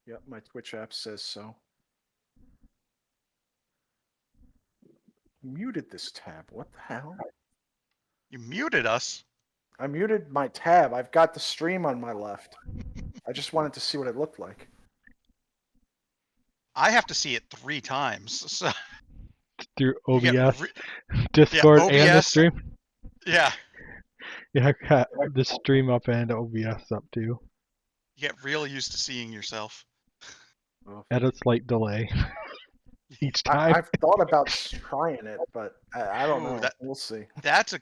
Yep, my Twitch app says so. Muted this tab. What the hell? You muted us. I muted my tab. I've got the stream on my left. I just wanted to see what it looked like. I have to see it 3 times. So Through you get OBS, Discord, and the OBS. stream. Yeah, Yeah, I've got the stream up and OBS up too. you get real used to seeing yourself. At a slight delay each time. I've thought about trying it, but I don't Ooh, know. We'll see. That's a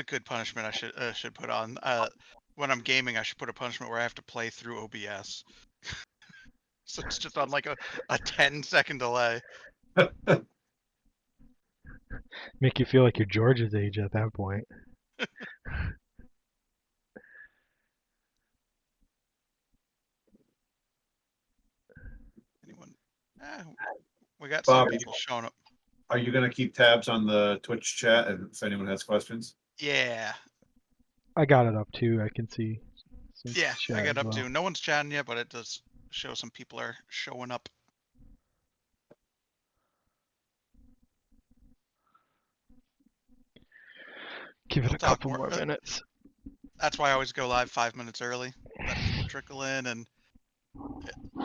good punishment I should put on. When I'm gaming, I should put a punishment where I have to play through OBS. So it's just on like a 10-second delay. Make you feel like you're George's age at that point. Anyone? We got some Bob, people showing up. are you going to keep tabs on the Twitch chat if anyone has questions? Yeah, I got it up too. I can see. Some yeah, chat I got as up well. to. No one's chatting yet, but it does show some people are showing up. Give it We'll a talk couple more. more minutes. That's why I always go live 5 minutes early. Let people trickle in, and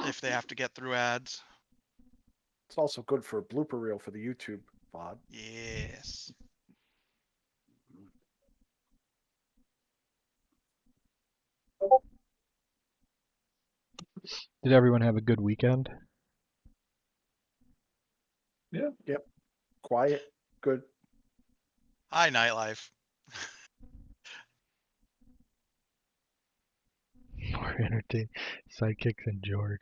if they have to get through ads. It's also good for a blooper reel for the YouTube VOD. Yes. Did everyone have a good weekend? Yeah. Yep. Quiet. Good. Hi, nightlife. More entertaining. Sidekicks and George.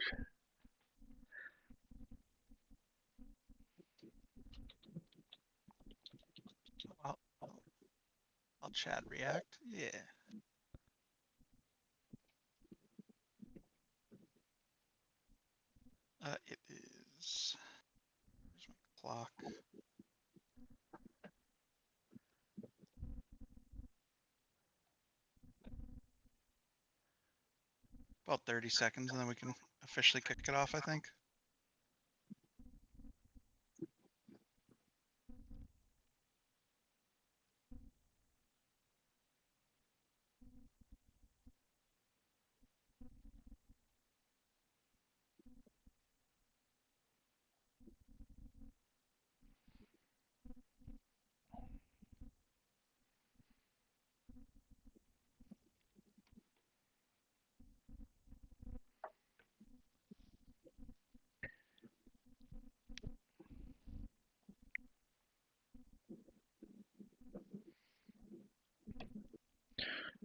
I'll chat react. Yeah. It is. Here's my clock. About 30 seconds, and then we can officially kick it off, I think.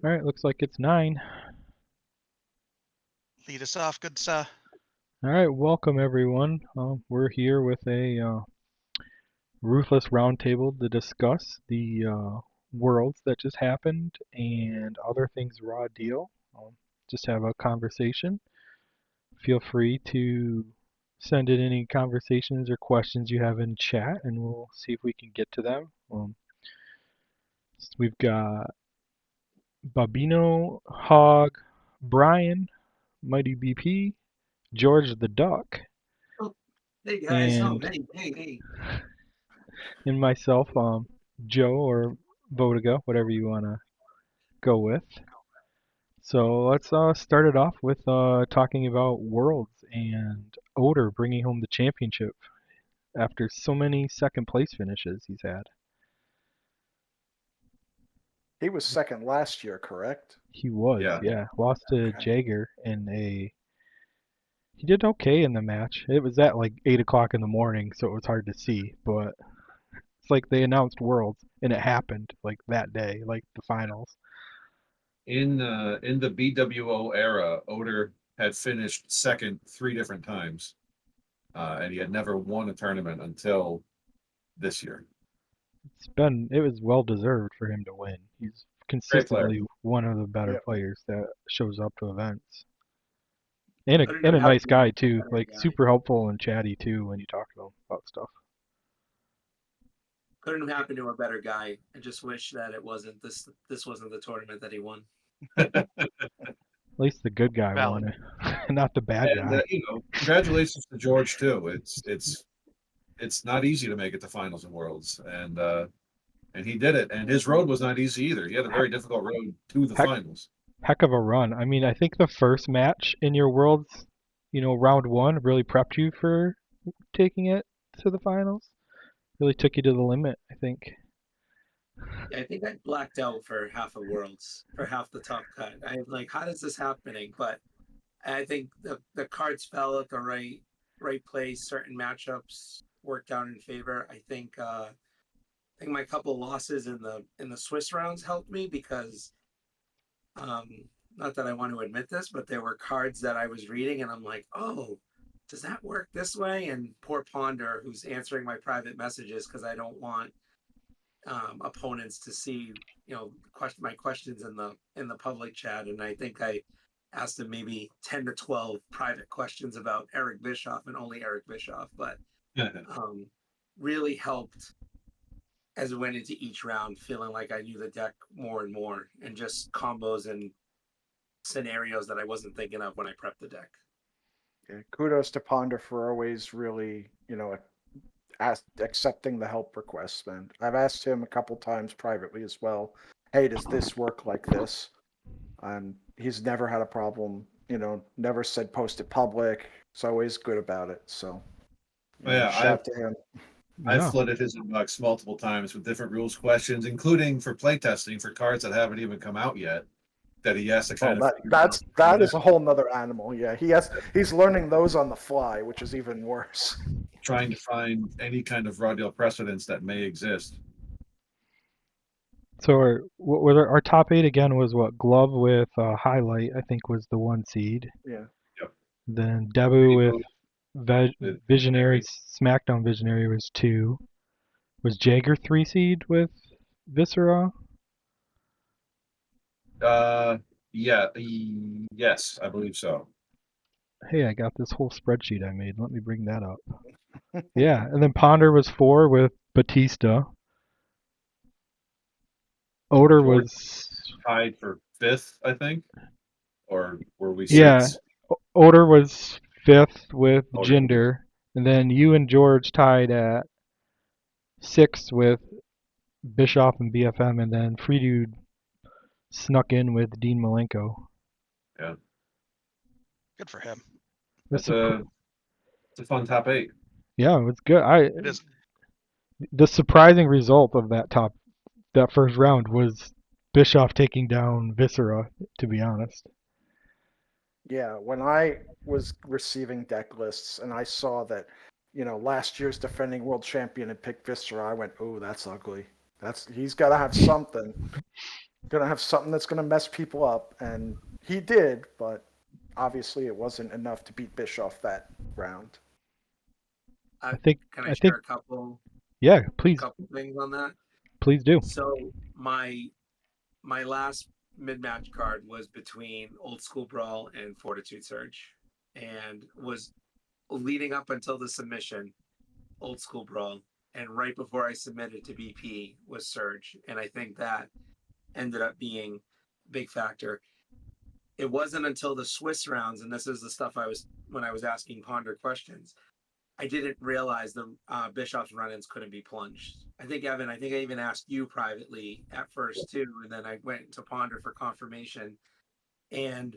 Alright, looks like it's 9. Lead us off, good sir. Alright, welcome everyone. We're here with a Ruthless roundtable to discuss the worlds that just happened and other things raw deal. Just have a conversation. Feel free to send in any conversations or questions you have in chat, and we'll see if we can get to them. We've got Bobino, Hog, Brian, Mighty BP, George the Duck, Hey guys, and hey. and myself, Joe or Votiga, whatever you want to go with. So let's start it off with talking about Worlds and Oder bringing home the championship after so many second place finishes he's had. He was second last year, correct? He was, yeah. Lost to Okay. Jagger in a. He did okay in the match. It was at like 8 o'clock in the morning, so it was hard to see. But it's like they announced Worlds, and it happened like that day, like the finals. In the BWO era, Oder had finished second 3 different times, and he had never won a tournament until this year. It was well deserved for him to win. He's consistently one of the better players that shows up to events. And a nice guy too, like super helpful and chatty too when you talk to him about stuff. Couldn't have happened to a better guy. I just wish that it wasn't this. This wasn't the tournament that he won. At least the good guy won it. Not the bad And guy. congratulations to George too. It's not easy to make it to finals and worlds, and he did it. And his road was not easy either. He had a very difficult road to the Heck- finals. Heck of a run. I mean, I think the first match in your worlds, round one really prepped you for taking it to the finals. Really took you to the limit, I think. Yeah, I think I blacked out for half of Worlds, for half the top cut. I'm like, how is this happening? But I think the cards fell at the right place. Certain matchups worked out in favor. I think my couple losses in the Swiss rounds helped me because um not that I want to admit this, but there were cards that I was reading and I'm like, oh, does that work this way? And poor Ponder, who's answering my private messages because I don't want opponents to see my questions in the public chat, and I think I asked him maybe 10 to 12 private questions about Eric Bischoff and only Eric Bischoff, but um, really helped as we went into each round, feeling like I knew the deck more and more, and just combos and scenarios that I wasn't thinking of when I prepped the deck. Yeah, kudos to Ponder for always really, accepting the help requests, man. I've asked him a couple times privately as well. Hey, does this work like this? And he's never had a problem. Never said post it public. He's always good about it. So, shout to him. I've Yeah. flooded his inbox multiple times with different rules questions, including for playtesting for cards that haven't even come out yet. That he has to kind of figure out. That is a whole nother animal. Yeah, he's learning those on the fly, which is even worse. Trying to find any kind of raw deal precedents that may exist. So our top 8 again was what? Glove with highlight, I think, was the 1 seed. Yeah. Yep. Then Debu with With Visionary, SmackDown Visionary was 2. Was Jagger 3 seed with Viscera? Yes, I believe so. Hey, I got this whole spreadsheet I made. Let me bring that up. Yeah, and then Ponder was 4 with Batista. Oder George was tied for 5th, I think, or were we 6th? Yeah. Oder was 5th with Oder. Jinder, and then you and George tied at 6th with Bischoff and BFM, and then Free Dude snuck in with Dean Malenko. Yeah. Good for him. It's a fun top 8. Yeah, it was good. It is. The surprising result of that first round was Bischoff taking down Viscera, to be honest. Yeah, when I was receiving deck lists and I saw that, last year's defending world champion had picked Viscera, I went, "Oh, that's ugly. He's got to have something. Gonna have something that's gonna mess people up," and he did, but obviously it wasn't enough to beat Bischoff that round. I think. Can I share a couple? Yeah, please. Couple things on that. Please do. So my last mid-match card was between Old School Brawl and Fortitude Surge, and was leading up until the submission, Old School Brawl, and right before I submitted to BP was Surge, and I think that ended up being a big factor. It wasn't until the Swiss rounds, and this is the stuff when I was asking Ponder questions, I didn't realize the Bischoff's run-ins couldn't be plunged. I think, Evan, I even asked you privately at first too, and then I went to Ponder for confirmation and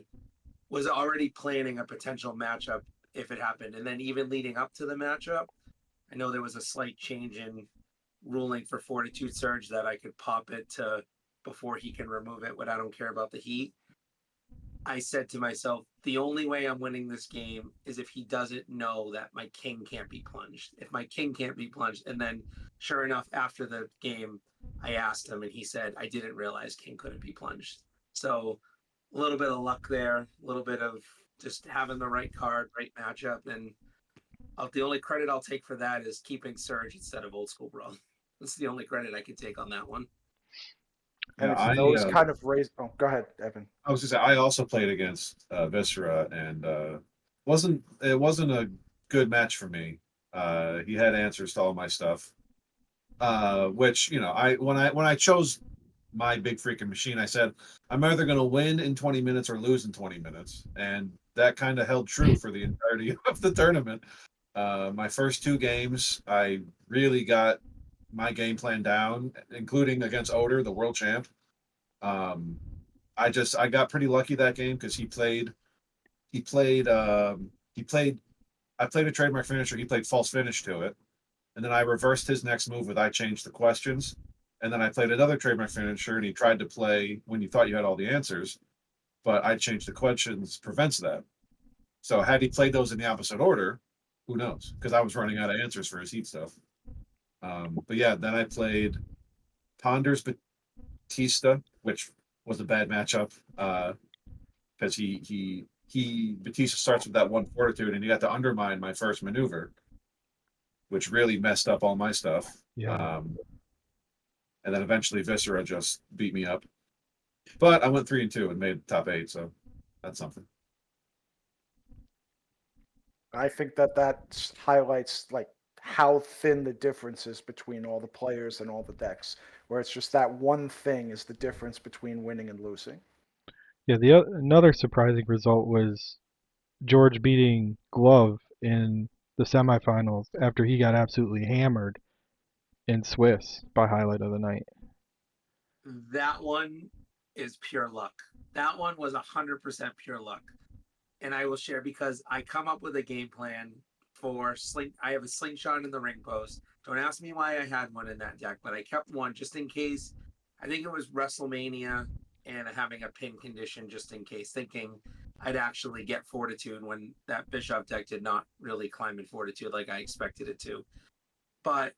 was already planning a potential matchup if it happened. And then even leading up to the matchup, I know there was a slight change in ruling for Fortitude Surge that I could pop it to before he can remove it when I don't care about the heat. I said to myself, the only way I'm winning this game is if he doesn't know that my king can't be plunged. If my king can't be plunged, and then sure enough, after the game, I asked him and he said, I didn't realize king couldn't be plunged. So a little bit of luck there, a little bit of just having the right card, right matchup. And the only credit I'll take for that is keeping Surge instead of Old School Brawl. That's the only credit I could take on that one. And Yeah, it's those kind of raise. Oh, go ahead, Evan. I was gonna say I also played against Viscera, and it wasn't a good match for me. He had answers to all my stuff, which when I chose my big freaking machine, I said I'm either gonna win in 20 minutes or lose in 20 minutes, and that kind of held true for the entirety of the tournament. My first 2 games, I really got my game plan down, including against Oder, the world champ. Um, I got pretty lucky that game because he played he played I played a trademark finisher. He played false finish to it, and then I reversed his next move with I changed the questions, and then I played another trademark finisher, and he tried to play when you thought you had all the answers, but I changed the questions prevents that. So had he played those in the opposite order, who knows? Because I was running out of answers for his heat stuff. But yeah, then I played Ponders Batista, which was a bad matchup because he Batista starts with that one fortitude, and he got to undermine my first maneuver, which really messed up all my stuff. Yeah. And then eventually Viscera just beat me up. But I went 3-2 and made top 8, so that's something. I think that highlights like how thin the difference is between all the players and all the decks, where it's just that one thing is the difference between winning and losing. Yeah, another surprising result was George beating Glove in the semifinals after he got absolutely hammered in Swiss by highlight of the night. That one is pure luck. That one was 100% pure luck. And I will share because I come up with a game plan for sling. I have a slingshot in the ring post. Don't ask me why I had one in that deck, but I kept one just in case. I think it was WrestleMania and having a pin condition just in case, thinking I'd actually get Fortitude when that Bischoff deck did not really climb in Fortitude like I expected it to. But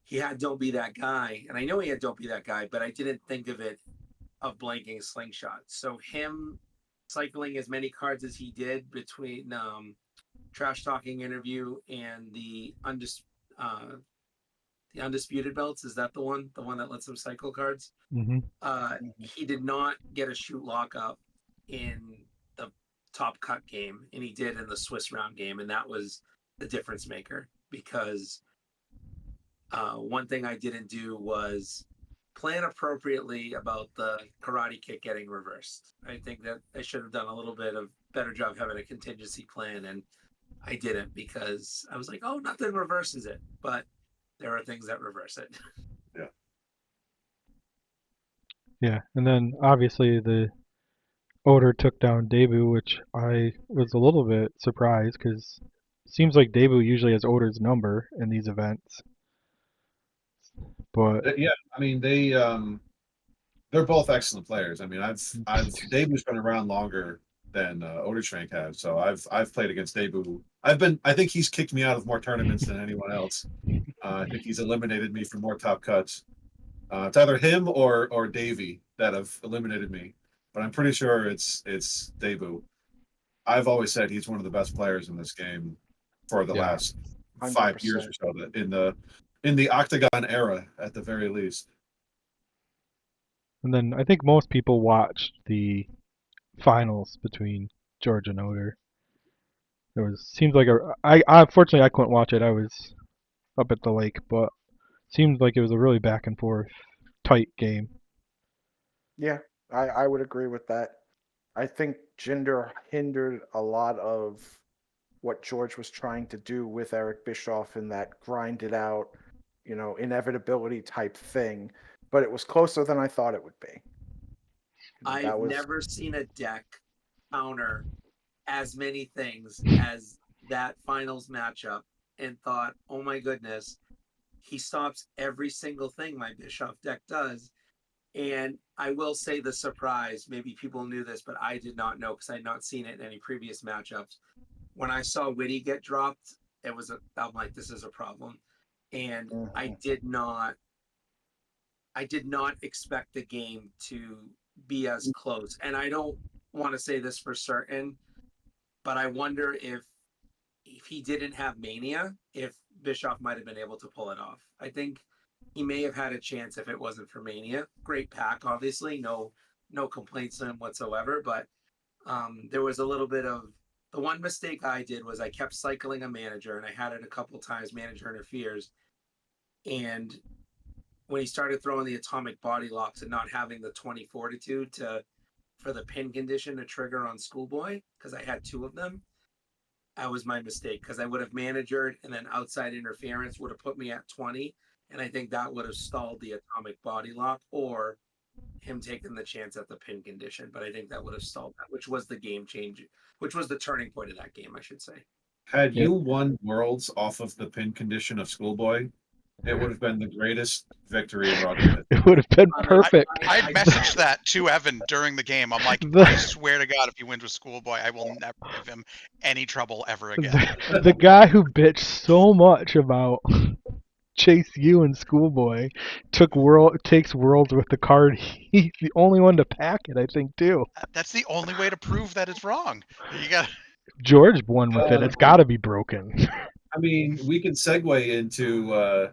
he had Don't Be That Guy, and I know he had Don't Be That Guy, but I didn't think of blanking Slingshot. So him cycling as many cards as he did between Trash Talking Interview and the Undisputed Belts, is that the one that lets him cycle cards? Mm-hmm. He did not get a shoot lockup in the top cut game, and he did in the Swiss round game, and that was the difference maker because one thing I didn't do was plan appropriately about the karate kick getting reversed. I think that I should have done a little bit of better job having a contingency plan, and I didn't because I was like, oh, nothing reverses it, but there are things that reverse it. Yeah. Yeah, and then obviously the Oder took down Debu, which I was a little bit surprised because it seems like Debu usually has Oder's number in these events. But Yeah, I mean they're both excellent players. I mean, I've Debu's been around longer than Oderschrank has, so I've played against Debu. I think he's kicked me out of more tournaments than anyone else. I think he's eliminated me from more top cuts. It's either him or Davey that have eliminated me, but I'm pretty sure it's Debu. I've always said he's one of the best players in this game for the Yeah. last 5 years 100%. or so, in the Octagon era at the very least. and then I think most people watched the finals between George and Oder. It seems like I unfortunately I couldn't watch it. I was up at the lake, but seemed like it was a really back and forth tight game. Yeah, I would agree with that. I think Jinder hindered a lot of what George was trying to do with Eric Bischoff in that grind it out, inevitability type thing. But it was closer than I thought it would be. I've That was never seen a deck counter as many things as that finals matchup and thought, oh my goodness, he stops every single thing my Bischoff deck does. And I will say the surprise, maybe people knew this, but I did not know because I had not seen it in any previous matchups. When I saw Witty get dropped, I'm like, this is a problem. And I did not expect the game to be as close. And I don't want to say this for certain, but I wonder if he didn't have Mania, if Bischoff might have been able to pull it off. I think he may have had a chance if it wasn't for Mania. Great pack, obviously, no complaints on him whatsoever. But there was a little bit of the one mistake I did was I kept cycling a manager, and I had it a couple times. Manager interferes, and when he started throwing the atomic body locks and not having the 20 fortitude to for the pin condition to trigger on Schoolboy, because I had 2 of them. That was my mistake, because I would have managered, and then outside interference would have put me at 20, and I think that would have stalled the atomic body lock or him taking the chance at the pin condition. But I think that would have stalled that, which was the game change, which was the turning point of that game, I should say. Had Yeah. you won Worlds off of the pin condition of Schoolboy, it would have been the greatest victory in Raw Unit. It would have been perfect. I messaged that to Evan during the game. I'm like, The- I swear to God, if he wins with Schoolboy, I will never give him any trouble ever again. The guy who bitched so much about Chase U and Schoolboy takes Worlds with the card. He's the only one to pack it, I think, too. That's the only way to prove that it's wrong. You got George won with it. It's got to be broken. I mean, we can segue into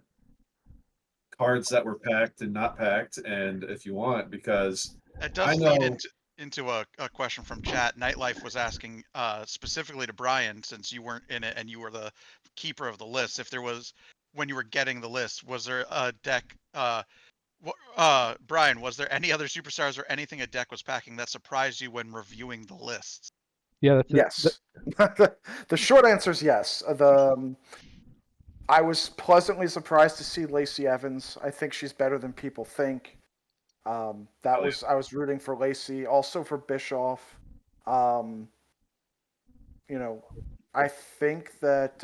cards that were packed and not packed, and if you want, because It I does know- lead into a question from chat. Nightlife was asking specifically to Brian, since you weren't in it and you were the keeper of the list, if there was, when you were getting the list, was there a deck, Brian, was there any other superstars or anything a deck was packing that surprised you when reviewing the lists? Yeah, that's Yes. The short answer is yes. I was pleasantly surprised to see Lacey Evans. I think she's better than people think. I was rooting for Lacey, also for Bischoff. I think that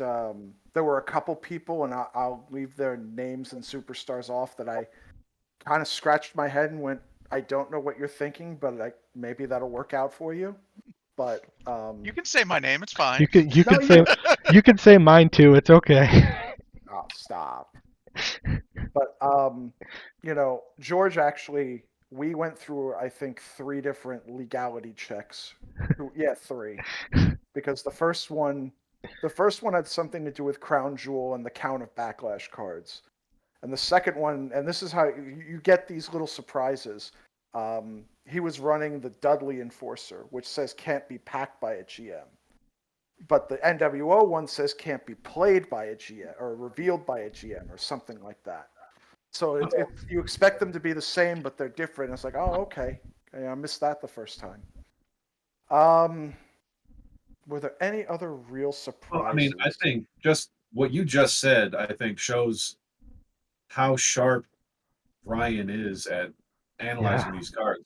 there were a couple people, and I'll leave their names and superstars off, that I kind of scratched my head and went, I don't know what you're thinking, but maybe that'll work out for you. But You can say my name, it's fine. you can say mine too. It's okay. Oh, stop. But George, actually, we went through, I think, 3 different legality checks. Yeah, 3. Because the first one had something to do with Crown Jewel and the count of backlash cards. And the second one, and this is how you get these little surprises. He was running the Dudley Enforcer, which says can't be packed by a GM. But the NWO one says can't be played by a GM or revealed by a GM or something like that. So you expect them to be the same, but they're different. It's like, oh, okay. I missed that the first time. Were there any other real surprises? Well, I mean, I think just what you just said, I think shows how sharp Ryan is at analyzing these cards.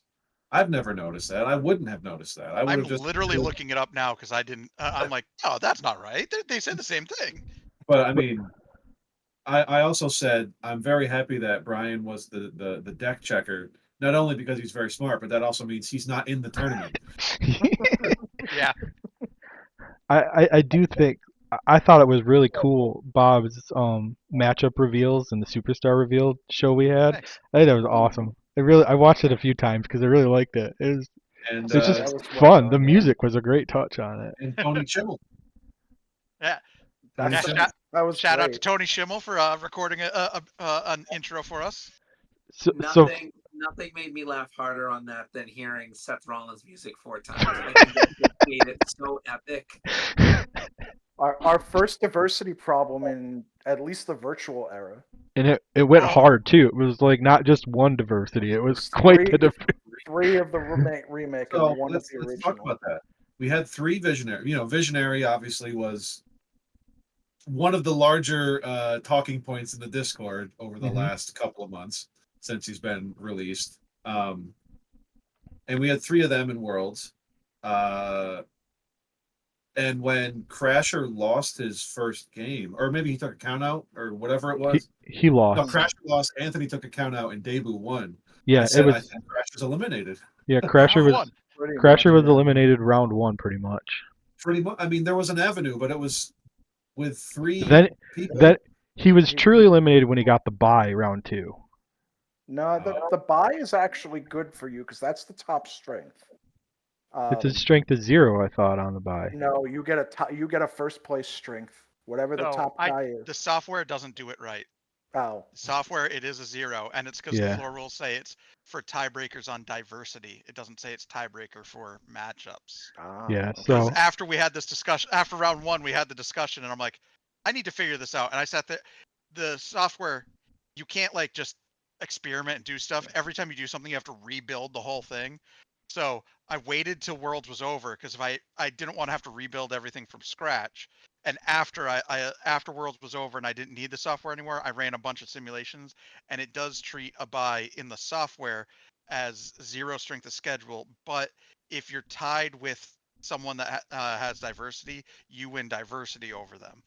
I've never noticed that. I wouldn't have noticed that. I would I'm have just literally looking it up now because I didn't. I'm like, oh, that's not right. They said the same thing. But I mean, I also said I'm very happy that Brian was the deck checker. Not only because he's very smart, but that also means he's not in the tournament. Yeah. I do think I thought it was really cool, Bob's matchup reveals and the superstar reveal show we had. Thanks. I think that was awesome. I watched it a few times because I really liked it. It's And just that was well fun. done, The yeah. music was a great touch on it. and Tony Chimmel. Yeah. That's- Yeah, that was Shout out great. to Tony Schimmel for recording an intro for us. So Nothing made me laugh harder on that than hearing Seth Rollins' music 4 times. I think that just made it so epic. Our first diversity problem in at least the virtual era. and it went Oh. hard too. It was like not just one diversity. It was It's quite three- the diversity. 3 of the remake So and 1 of let's the talk original. about that. We had 3 Visionary. Visionary obviously was one of the larger talking points in the Discord over the Mhm. last couple of months since he's been released. And we had 3 of them in Worlds. And when Crasher lost his first game, or maybe he took a count out or whatever it was. He lost. No, Crasher lost. Anthony took a count out and Debu won. Yeah, I said it was. I think Crasher's eliminated. Yeah, Crasher was. One. Pretty Crasher much, was yeah. eliminated round 1 pretty much. Pretty much. I mean, there was an avenue, but it was with 3 Then people. that he was truly eliminated when he got the bye round 2. No, the buy is actually good for you because that's the top strength. It's his strength is 0, I thought, on the bye. No, you get a first place strength, whatever the No, top guy is. The software doesn't do it right. Oh, Software, it is a 0, and it's because Yeah. the floor rules say it's for tiebreakers on diversity. It doesn't say it's tiebreaker for matchups. Yeah, okay. Because so after we had this discussion, after round 1, we had the discussion, and I'm like, I need to figure this out. And I sat there. The software, you can't like just experiment and do stuff. Every time you do something, you have to rebuild the whole thing. So I waited till Worlds was over because if I didn't want to have to rebuild everything from scratch. And after after Worlds was over and I didn't need the software anymore, I ran a bunch of simulations, and it does treat a buy in the software as 0 strength of schedule. But if you're tied with someone that has diversity, you win diversity over them.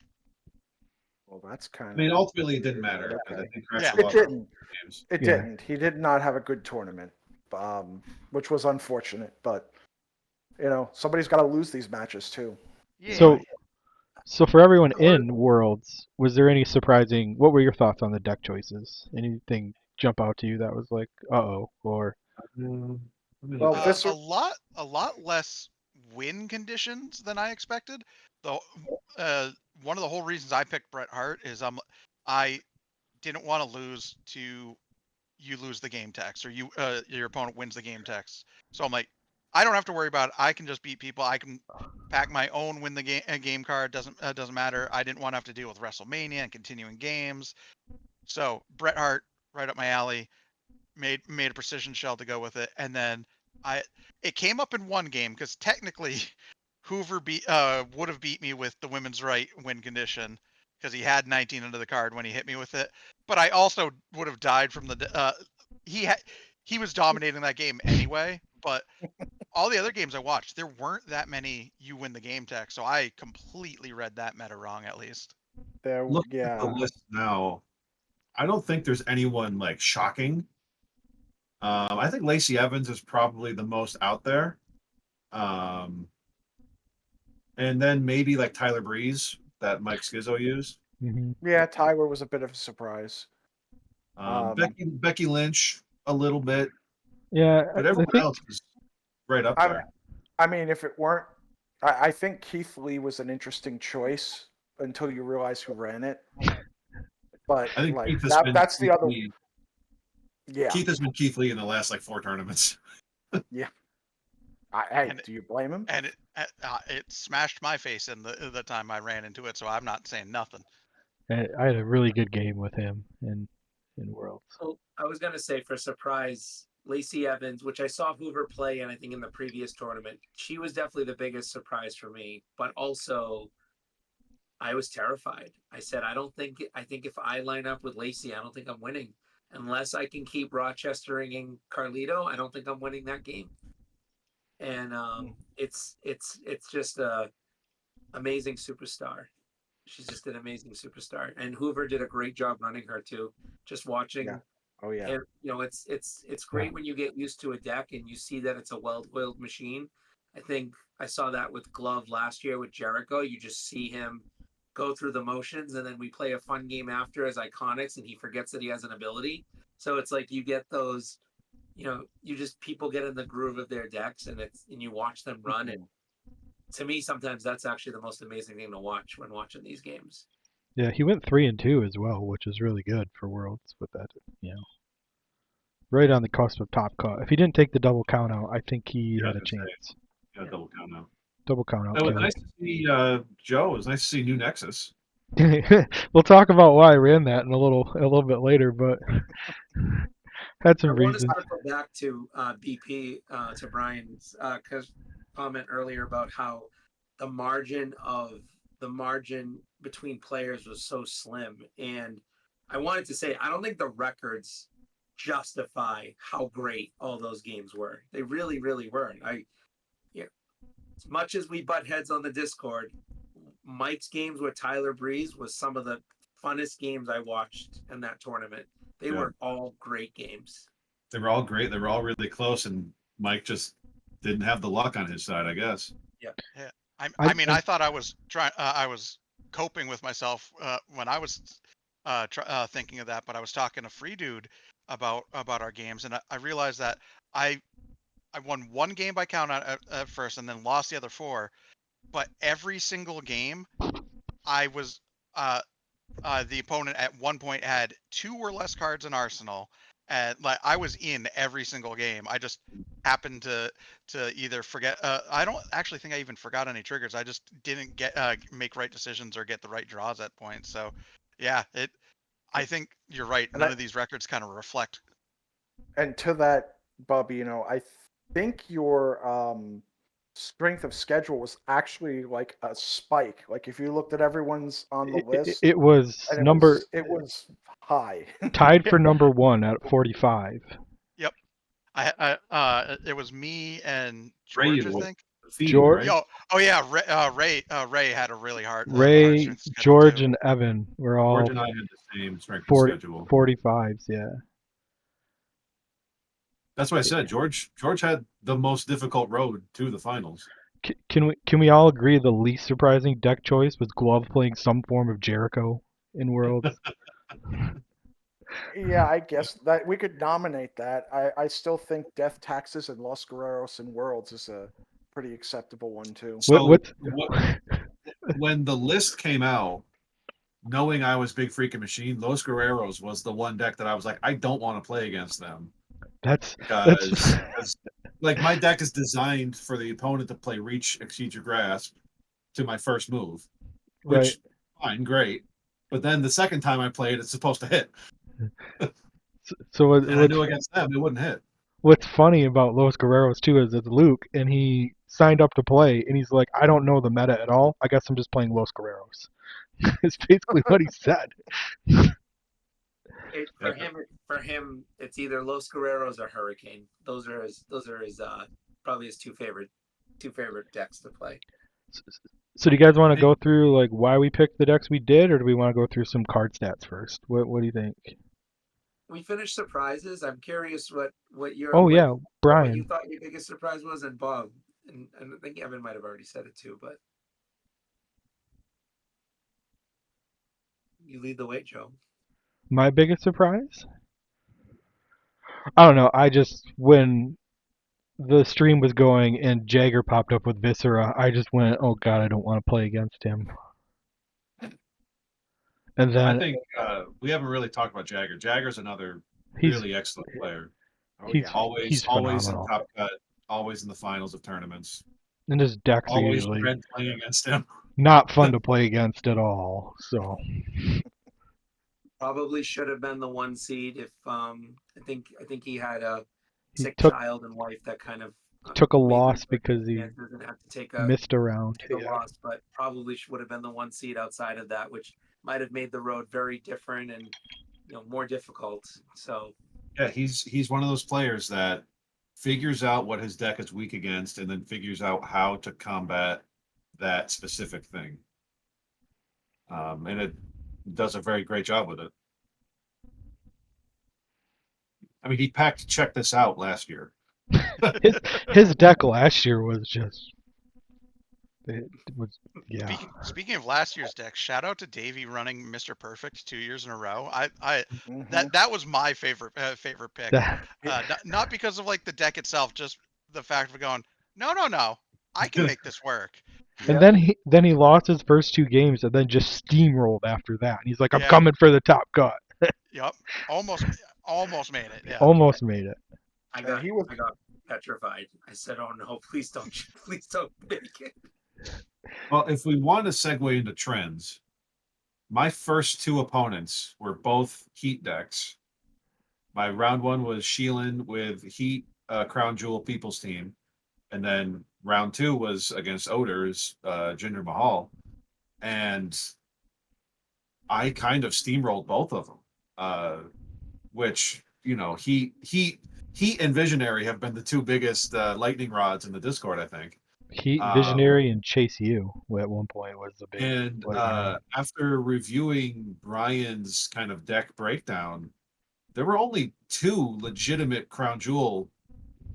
Well, that's kind I of. mean, ultimately, it didn't matter But because I okay. think Yeah. Crash It lost didn't. games. It Yeah. didn't. He did not have a good tournament, which was unfortunate. But somebody's got to lose these matches too. Yeah. So for everyone Or- in Worlds, was there any surprising? What were your thoughts on the deck choices? Anything jump out to you that was like, uh-oh, or Let me look Well, it up. A lot less win conditions than I expected. Though one of the whole reasons I picked Bret Hart is I didn't want to lose to you lose the game text or your opponent wins the game text. So I'm like, I don't have to worry about it. I can just beat people. I can pack my own win the game card. Doesn't matter. I didn't want to have to deal with WrestleMania and continuing games. So Bret Hart, right up my alley. Made a precision shell to go with it, and then it came up in one game because technically Hoover would have beat me with the women's right win condition because he had 19 under the card when he hit me with it, but I also would have died from the he was dominating that game anyway. But all the other games I watched, there weren't that many you win the game tech, so I completely read that meta wrong at least. There, Looking at the yeah. list now, I don't think there's anyone like shocking. I think Lacey Evans is probably the most out there. Um, and then maybe like Tyler Breeze that Mike Skizzo used. Mhm. Yeah, Tyler was a bit of a surprise. Becky Lynch a little bit, Yeah, but I everyone think else is right up I, there. I mean, if it weren't, I think Keith Lee was an interesting choice until you realize who ran it. But I think like Keith has been that's the Keith other. Lee. Yeah, Keith has been Keith Lee in the last like 4 tournaments. yeah. Hey, And do you blame him? and it smashed my face in the time I ran into it, so I'm not saying nothing. I had a really good game with him in Worlds. Oh, I was gonna say for surprise, Lacey Evans, which I saw Hoover play, and I think in the previous tournament, she was definitely the biggest surprise for me. But also, I was terrified. I said, I think if I line up with Lacey, I don't think I'm winning unless I can keep Rochestering and Carlito. I don't think I'm winning that game. And it's just a amazing superstar. She's just an amazing superstar, and Hoover did a great job running her too. Just Yeah. watching Oh yeah. and it's great when you get used to a deck and you see that it's a well-oiled machine. I think I saw that with Glove last year with Jericho. You just see him go through the motions, and then we play a fun game after as Iconics, and he forgets that he has an ability. So it's like you get those, you just people get in the groove of their decks, and you watch them run. And to me, sometimes that's actually the most amazing thing to watch when watching these games. Yeah, he went 3-2 as well, which is really good for Worlds with that. Right on the cusp of top cut. If he didn't take the double count out, I think he Yeah, had a that's right. chance. Yeah, double count now. Double count out It was killed. nice to see Joe. It was nice to see New Nexus. We'll talk about why I ran that in a little bit later, but had I some want to reasons. circle back to BP to Brian's comment earlier about how the margin of the margin between players was so slim, and I wanted to say I don't think the records justify how great all those games were. They really, really were. As much as we butt heads on the Discord, Mike's games with Tyler Breeze was some of the funnest games I watched in that tournament. They Yeah. were all great games. They were all great. They were all really close, and Mike just didn't have the luck on his side, I guess. Yeah. Yeah, I, I mean, I thought I was I was coping with myself when I was thinking of that, but I was talking to Free Dude about our games, and I realized that I I won one game by count at first, and then lost the other 4. But every single game, I was the opponent at one point had 2 or less cards in arsenal, and like I was in every single game. I just happened to either forget. I don't actually think I even forgot any triggers. I just didn't get make right decisions or get the right draws at points. So, yeah, it. I think you're right. And None of these records kind of reflect. to that, Bobby, think your strength of schedule was actually like a spike. Like if you looked at everyone's on the list, It was and number it was high. tied for number 1 at 45. Yep. It was me and Ray George, I was think. feeding, George, right? Yo, oh yeah, Ray had a really hard Ray, strength schedule George, too. and Evan were all George and I had the same strength of 40, schedule. 45s. Yeah. That's why I said George had the most difficult road to the finals. Can we all agree the least surprising deck choice was Glove playing some form of Jericho in Worlds? Yeah, I guess that we could nominate that. I still think Death Taxes and Los Guerreros and Worlds is a pretty acceptable one too. So when the list came out, knowing I was Big Freaking Machine, Los Guerreros was the one deck that I was like, I don't want to play against them that's because like my deck is designed for the opponent to play Reach, Exceed Your Grasp to my first move, which right. fine, great. But then the second time I played, it's supposed to hit, So and I knew against them it wouldn't hit. what's funny about Los Guerreros too is it's Luke, and he signed up to play, and he's like, I don't know the meta at all. I guess I'm just playing Los Guerreros. It's basically what he said. For him, it's either Los Guerreros or Hurricane. Those are his probably his two favorite decks to play. So do you guys want to go through like why we picked the decks we did, or do we want to go through some card stats first? What do you think? We finished surprises. I'm curious what your Oh yeah, what you Brian. thought your biggest surprise was, and Bob, and I think Evan might have already said it too, but you lead the way, Joe. My biggest surprise? I don't know. I just when the stream was going and Jagger popped up with Viscera, I just went, oh god, I don't want to play against him. And I then think we haven't really talked about Jagger. Jagger's another he's really excellent player. Oh he's yeah. Always in phenomenal. top cut, always in the finals of tournaments. And his decks are Always usually dread playing against him. not fun to play against at all. So Probably should have been the 1 seed if I think he had a he sick took child and wife that kind of took a made him loss because he doesn't have to take missed a round. a loss, but probably would have been the 1 seed outside of that, which might have made the road very different and more difficult. So Yeah, he's one of those players that figures out what his deck is weak against and then figures out how to combat that specific thing. And it does a very great job with it. I mean, he packed Check This Out last year. His deck last year was just it was yeah. Speaking of last year's deck, shout out to Davey running Mr. Perfect 2 years in a row. Mhm. That was my favorite pick. That, Not because of like the deck itself, just the fact of going, no, I can make this work. and Yep. then he lost his first 2 games and then just steamrolled after that. And he's like, I'm Yeah. coming for the top cut. Yep, almost made it. Yeah, Almost made it. I And got he was- I got petrified. I said, "Oh no, please don't make it." Well, if we want to segue into trends, my first 2 opponents were both Heat decks. My round 1 was Sheelan with Heat, Crown Jewel People's Team. And then round 2 was against Odor's Jinder Mahal. And I kind of steamrolled both of them, which, Heat and Visionary have been the 2 biggest lightning rods in the Discord, I think. Heat, Visionary, and Chase U at one point was the big. And after reviewing Brian's kind of deck breakdown, there were only 2 legitimate Crown Jewel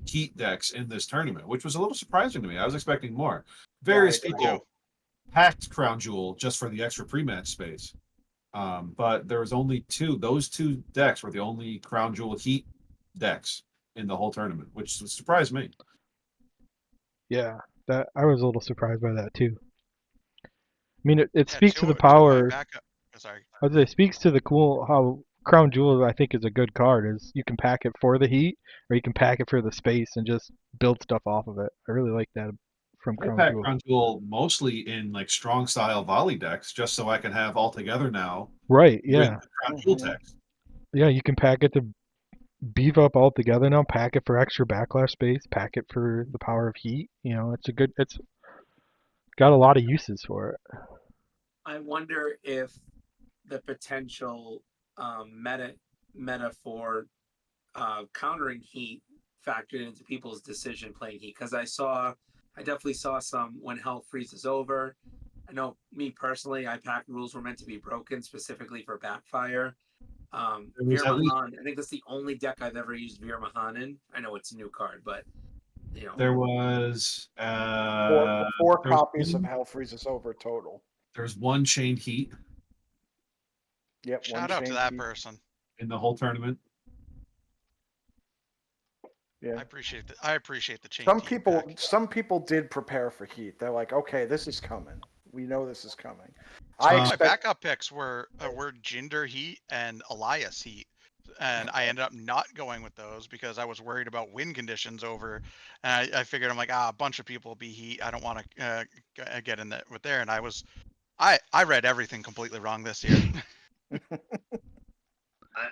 Heat decks in this tournament, which was a little surprising to me. I was expecting more. Various Yeah, I people packed Crown Jewel just for the extra pre-match space. But there was only 2. Those 2 decks were the only Crown Jewel Heat decks in the whole tournament, which surprised me. Yeah, that I was a little surprised by that too. I mean, it speaks to the 2 of my power. backup. Sorry. I would say it speaks to the cool how Crown Jewel I think is a good card. Is you can pack it for the heat or you can pack it for the space and just build stuff off of it. I really like that from I Crown pack Jewel. Crown Jewel mostly in like strong style volley decks, just so I can have all together now Right? with Yeah. the Crown Jewel text. Yeah, you can pack it to beef up altogether now. Pack it for extra backlash space. Pack it for the power of heat. It's got a lot of uses for it. I wonder if the potential meta for countering heat factored into people's decision playing heat, because I definitely saw some when hell freezes over. I know me personally, I pack rules were meant to be broken specifically for backfire. There was Veer at least Mahan, I think that's the only deck I've ever used Veer Mahan in. I know it's a new card, but there was Four there was copies of one, Hell Freezes Over total. there's one chained heat Yep, one Shout out to chain that heat. person. in the whole tournament. Yeah. I appreciate the chain Some team people, pack. some people did prepare for heat. They're like, okay, this is coming. We know this is coming. I My expect. backup picks were Jinder Heat and Elias Heat, and I ended up not going with those because I was worried about wind conditions over. And I figured I'm like, a bunch of people will be Heat. I don't want to get in there with there. And I read everything completely wrong this year.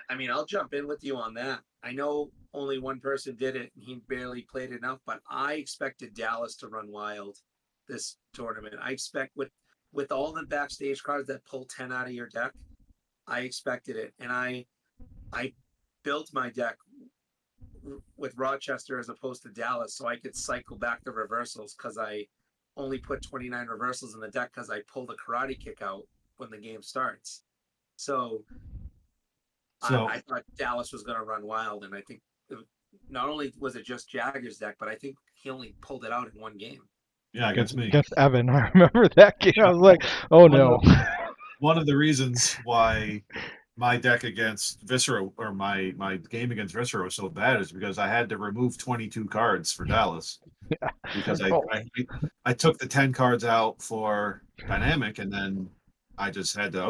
I mean, I'll jump in with you on that. I know only one person did it and he barely played enough, but I expected Dallas to run wild this tournament. I expect with all the backstage cards that pull 10 out of your deck, I expected it. And I built my deck with Rochester as opposed to Dallas so I could cycle back the reversals because I only put 29 reversals in the deck because I pulled a karate kick out when the game starts. So So I thought Dallas was going to run wild, and I think not only was it just Jagger's deck, but I think he only pulled it out in one game. yeah, against me. Against Evan, I remember that game. I was like, oh no. One of the reasons why my deck against Viscera or my game against Viscera was so bad is because I had to remove 22 cards for Dallas because Oh. I took the 10 cards out for dynamic and then I just had to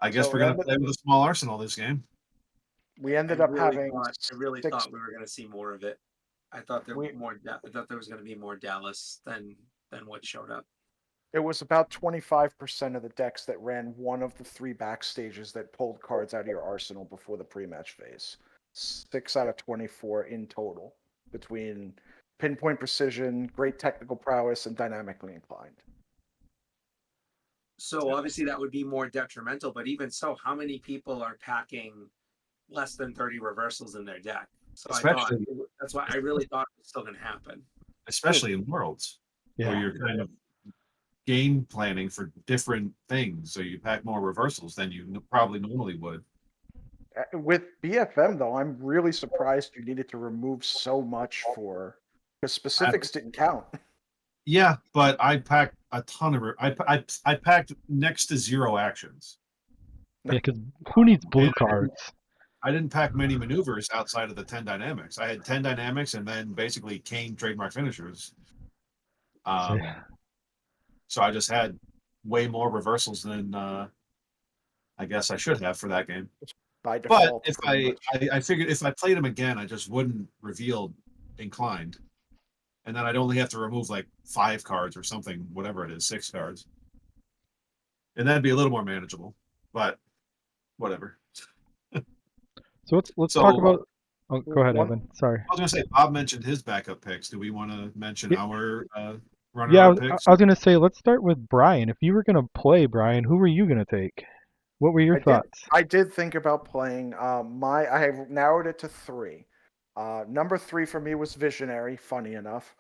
I guess So we're gonna play with a small arsenal this game. we ended up having I really six. thought we were going to see more of it. I thought there We, more. I thought there was going to be more Dallas than what showed up. it was about 25% of the decks that ran one of the three backstages that pulled cards out of your arsenal before the pre-match phase. 6 out of 24 in total between pinpoint precision, great technical prowess, and dynamically inclined. So obviously that would be more detrimental. But even so, how many people are packing less than 30 reversals in their deck? So Especially that's why I really thought it was still going to happen. especially in worlds where Yeah. you're kind of game planning for different things. So you pack more reversals than you probably normally would. With BFM, though, I'm really surprised you needed to remove so much because specifics didn't count. Yeah, but I packed a ton of I packed next to zero actions. Yeah, because who needs blue And cards? I didn't pack many maneuvers outside of the 10 dynamics. I had 10 dynamics and then basically Kane trademark finishers. Yeah. So I just had way more reversals than I guess I should have for that game. By But default, if pretty much. I figured if I played him again, I just wouldn't reveal inclined. And then I'd only have to remove like 5 cards or something, whatever it is, 6 cards. And that'd be a little more manageable. But whatever. So let's So talk about. Oh, go ahead, One- Evan. Sorry. I was gonna say Bob mentioned his backup picks. Do we want to mention Yeah. our Yeah, runner-up picks? I was gonna say let's start with Brian. If you were gonna play Brian, who were you gonna take? What were your thoughts? I did think about playing. I have narrowed it to 3. Number 3 for me was Visionary. Funny enough,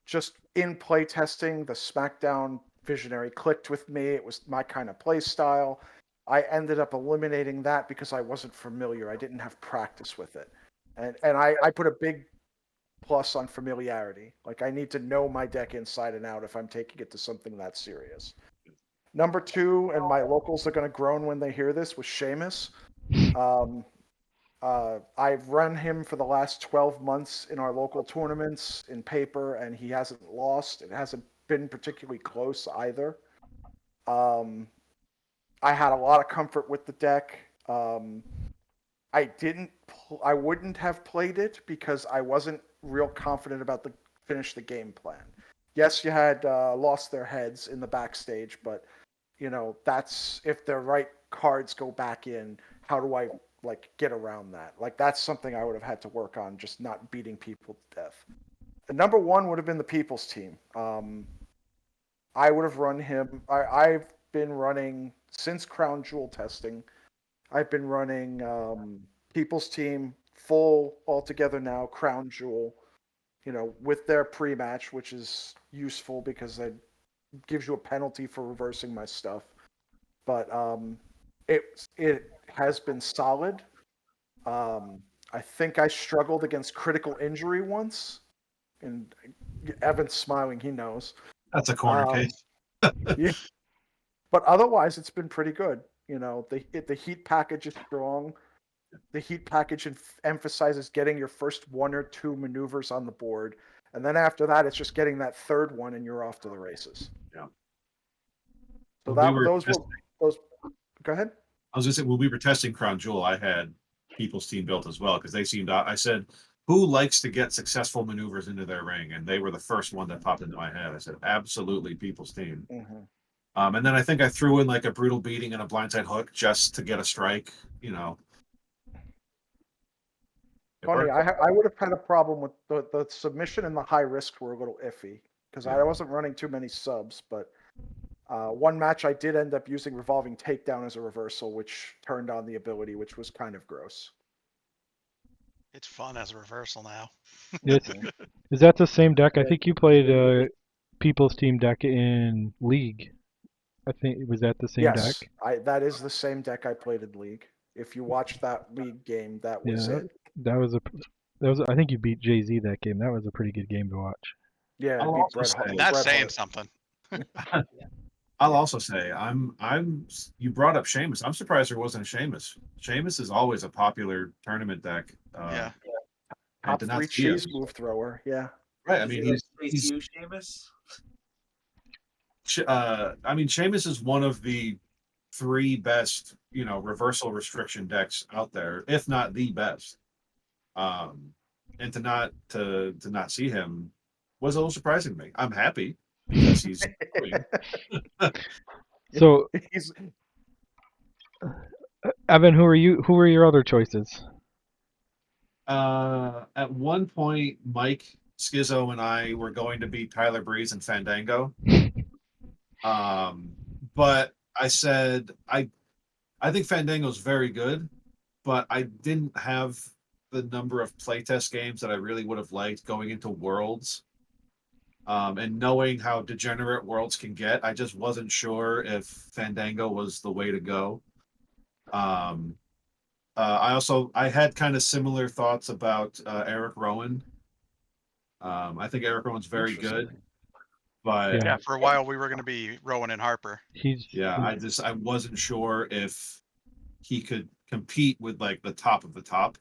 just in play testing, the SmackDown Visionary clicked with me. It was my kind of play style. I ended up eliminating that because I wasn't familiar. I didn't have practice with it, and I put a big plus on familiarity. Like I need to know my deck inside and out if I'm taking it to something that serious. Number 2, and my locals are going to groan when they hear this, was Seamus. I've run him for the last 12 months in our local tournaments in paper, and he hasn't lost. It hasn't been particularly close either. I had a lot of comfort with the deck. I wouldn't have played it because I wasn't real confident about the finish the game plan. Yes, you had lost their heads in the backstage, but that's if the right cards go back in, how do I like get around that? Like that's something I would have had to work on, just not beating people to death. The number one would have been the people's team. I would have run him. I've been running since Crown Jewel testing. I've been running people's team full altogether now. Crown Jewel, with their pre-match, which is useful because it gives you a penalty for reversing my stuff. But it has been solid. I think I struggled against critical injury once, and Evan's smiling. He knows. That's a corner case. Yeah, but otherwise, it's been pretty good. The heat package is strong. The heat package emphasizes getting your first one or two maneuvers on the board, and then after that, it's just getting that third one, and you're off to the races. Yeah. So When we were those were testing, those. Go ahead. I was gonna say when we were testing Crown Jewel, I had people's team built as well because they seemed. I said, "Who likes to get successful maneuvers into their ring?" And they were the first one that popped into my head. I said, "Absolutely, people's team." Mm-hmm. And then I think I threw in like a brutal beating and a blindside hook just to get a strike. It Funny, worked. I would have had a problem with the submission and the high risk were a little iffy because I Yeah. wasn't running too many subs, but one match I did end up using revolving takedown as a reversal, which turned on the ability, which was kind of gross. It's fun as a reversal now. Is that the same deck? I think you played People's Team deck in League. I think was that the same deck? Yes, that is the same deck I played in League. If you watch that League game, that was Yeah, it. that was. I think you beat Jay Z that game. That was a pretty good game to watch. Yeah, I I'll beat also Bret say- Hart. And that's Bret saying Hart. something. I'll also say you brought up Sheamus. I'm surprised there wasn't a Sheamus. Sheamus is always a popular tournament deck. Yeah. And Top to not three see him, cheese move thrower. Yeah. right? I Is mean, it he's you, Seamus? I mean, Sheamus is one of the three best, reversal restriction decks out there, if not the best. And to not see him was a little surprising to me. I'm happy because he's So, He's Evan, who were your other choices? at one point Mike Skizzo and I were going to beat Tyler Breeze and Fandango. But I said I think Fandango's very good, but I didn't have the number of playtest games that I really would have liked going into Worlds. And knowing how degenerate Worlds can get, I just wasn't sure if Fandango was the way to go. I had kind of similar thoughts about Eric Rowan. I think Eric Rowan's very good, but Yeah, for a while we were going to be Rowan and Harper. I wasn't sure if he could compete with like the top of the top.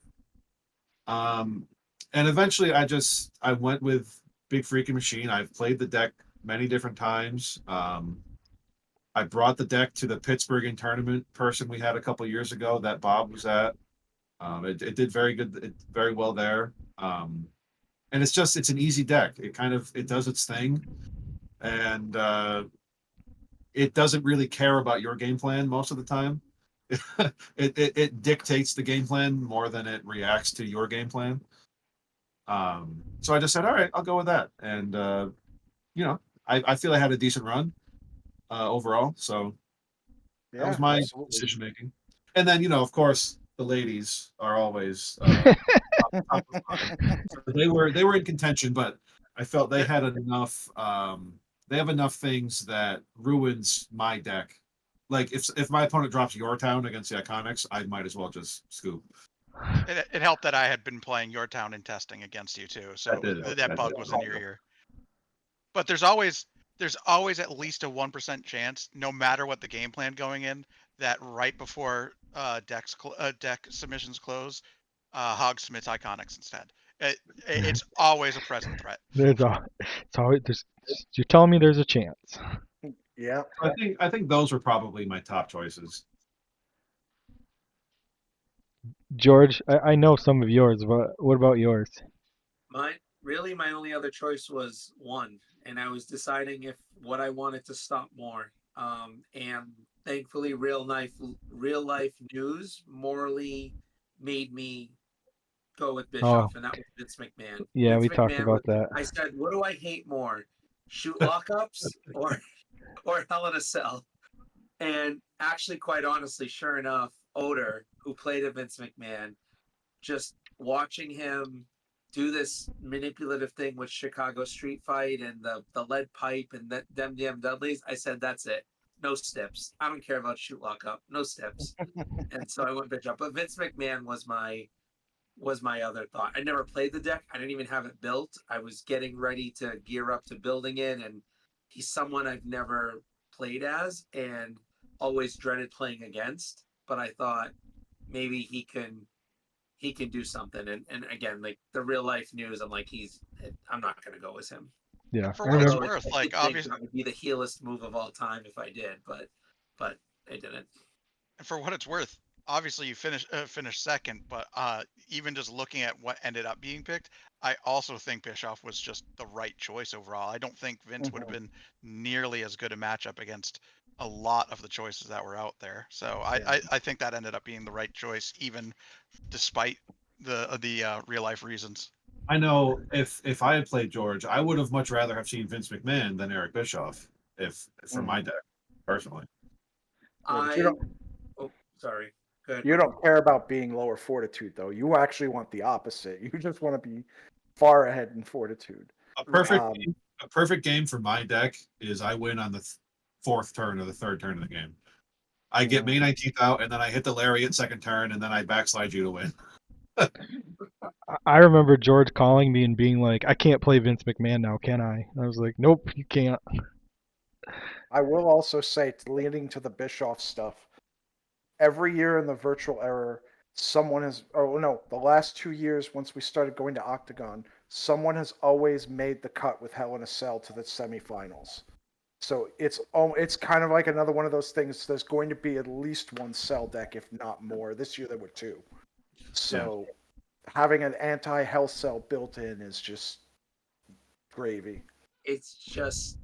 And eventually I went with Big Freaking Machine. I've played the deck many different times. I brought the deck to the Pittsburgh tournament person we had a couple years ago that Bob was at. It did very good, very well there. And it's an easy deck. It does its thing, and it doesn't really care about your game plan most of the time. it dictates the game plan more than it reacts to your game plan. So I just said, all right, I'll go with that. And I feel I had a decent run overall. So that was my decision making. And then, of course, the ladies are always top of mind. So they were in contention, but I felt they had enough. They have enough things that ruins my deck. Like if my opponent drops Yorktown against the Iconics, I might as well just scoop. It helped that I had been playing Yorktown in testing against you too, so that bug was in your ear. But there's always at least a 1% chance, no matter what the game plan going in, that right before deck submissions close, Hog submits Iconics instead. It's always a present threat. You're telling me there's a chance. Yeah. I think those were probably my top choices. George, I know some of yours, but what about yours? My only other choice was one, and I was deciding if what I wanted to stop more. And thankfully, real life news morally made me go with Bischoff, and that was Vince McMahon. Yeah, Vince we talked McMahon was. about that. I said, what do I hate more, shoot lockups or Hell in a Cell? And actually, quite honestly, sure enough, Oder, who played a Vince McMahon, just watching him do this manipulative thing with Chicago Street Fight and the lead pipe and them damn Dudleys, I said, that's it. No steps. I don't care about shoot lock up. No steps. And so I went Bischoff. But Vince McMahon was my other thought. I never played the deck. I didn't even have it built. I was getting ready to gear up to building it, and he's someone I've never played as and always dreaded playing against. But I thought maybe he can do something. And again, like the real life news, I'm like, I'm not gonna go as him. Yeah, For I what it's remember. worth, I like did think obviously, that would be the heelest move of all time if I did, but I didn't. for what it's worth, obviously you finished second, but even just looking at what ended up being picked, I also think Bischoff was just the right choice overall. I don't think Vince would have been nearly as good a matchup against a lot of the choices that were out there. So I think that ended up being the right choice, even despite the real life reasons. I know if I had played George, I would have much rather have seen Vince McMahon than Eric Bischoff, if for my deck, personally. Yeah, but you don't. Oh, sorry. Good. You don't care about being lower fortitude, though. You actually want the opposite. You just want to be far ahead in fortitude. A perfect game for my deck is I win on the fourth turn or the third turn of the game. I get May 19th out, and then I hit the lariat second turn, and then I backslide you to win. I remember George calling me and being like, "I can't play Vince McMahon now, can I?" I was like, "Nope, you can't." I will also say, leading to the Bischoff stuff, every year in the virtual era, someone has, oh no, the last 2 years, once we started going to Octagon, someone has always made the cut with Hell in a Cell to the semifinals. So it's kind of like another one of those things. There's going to be at least one Cell deck, if not more. This year there were two. So having an anti-Hell Cell built in is just gravy. It's just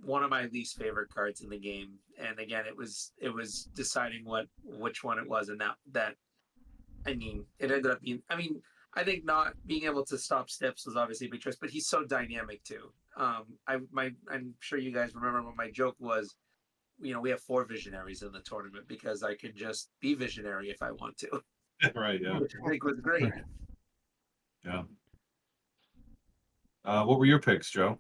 one of my least favorite cards in the game. And again, it was deciding which one it was, and that I mean, it ended up being. I mean, I think not being able to stop steps was obviously a big choice, but he's so dynamic too. I'm sure you guys remember what my joke was. You know, we have 4 visionaries in the tournament because I can just be visionary if I want to, Right, yeah. which I think was great. Yeah. What were your picks, Joe?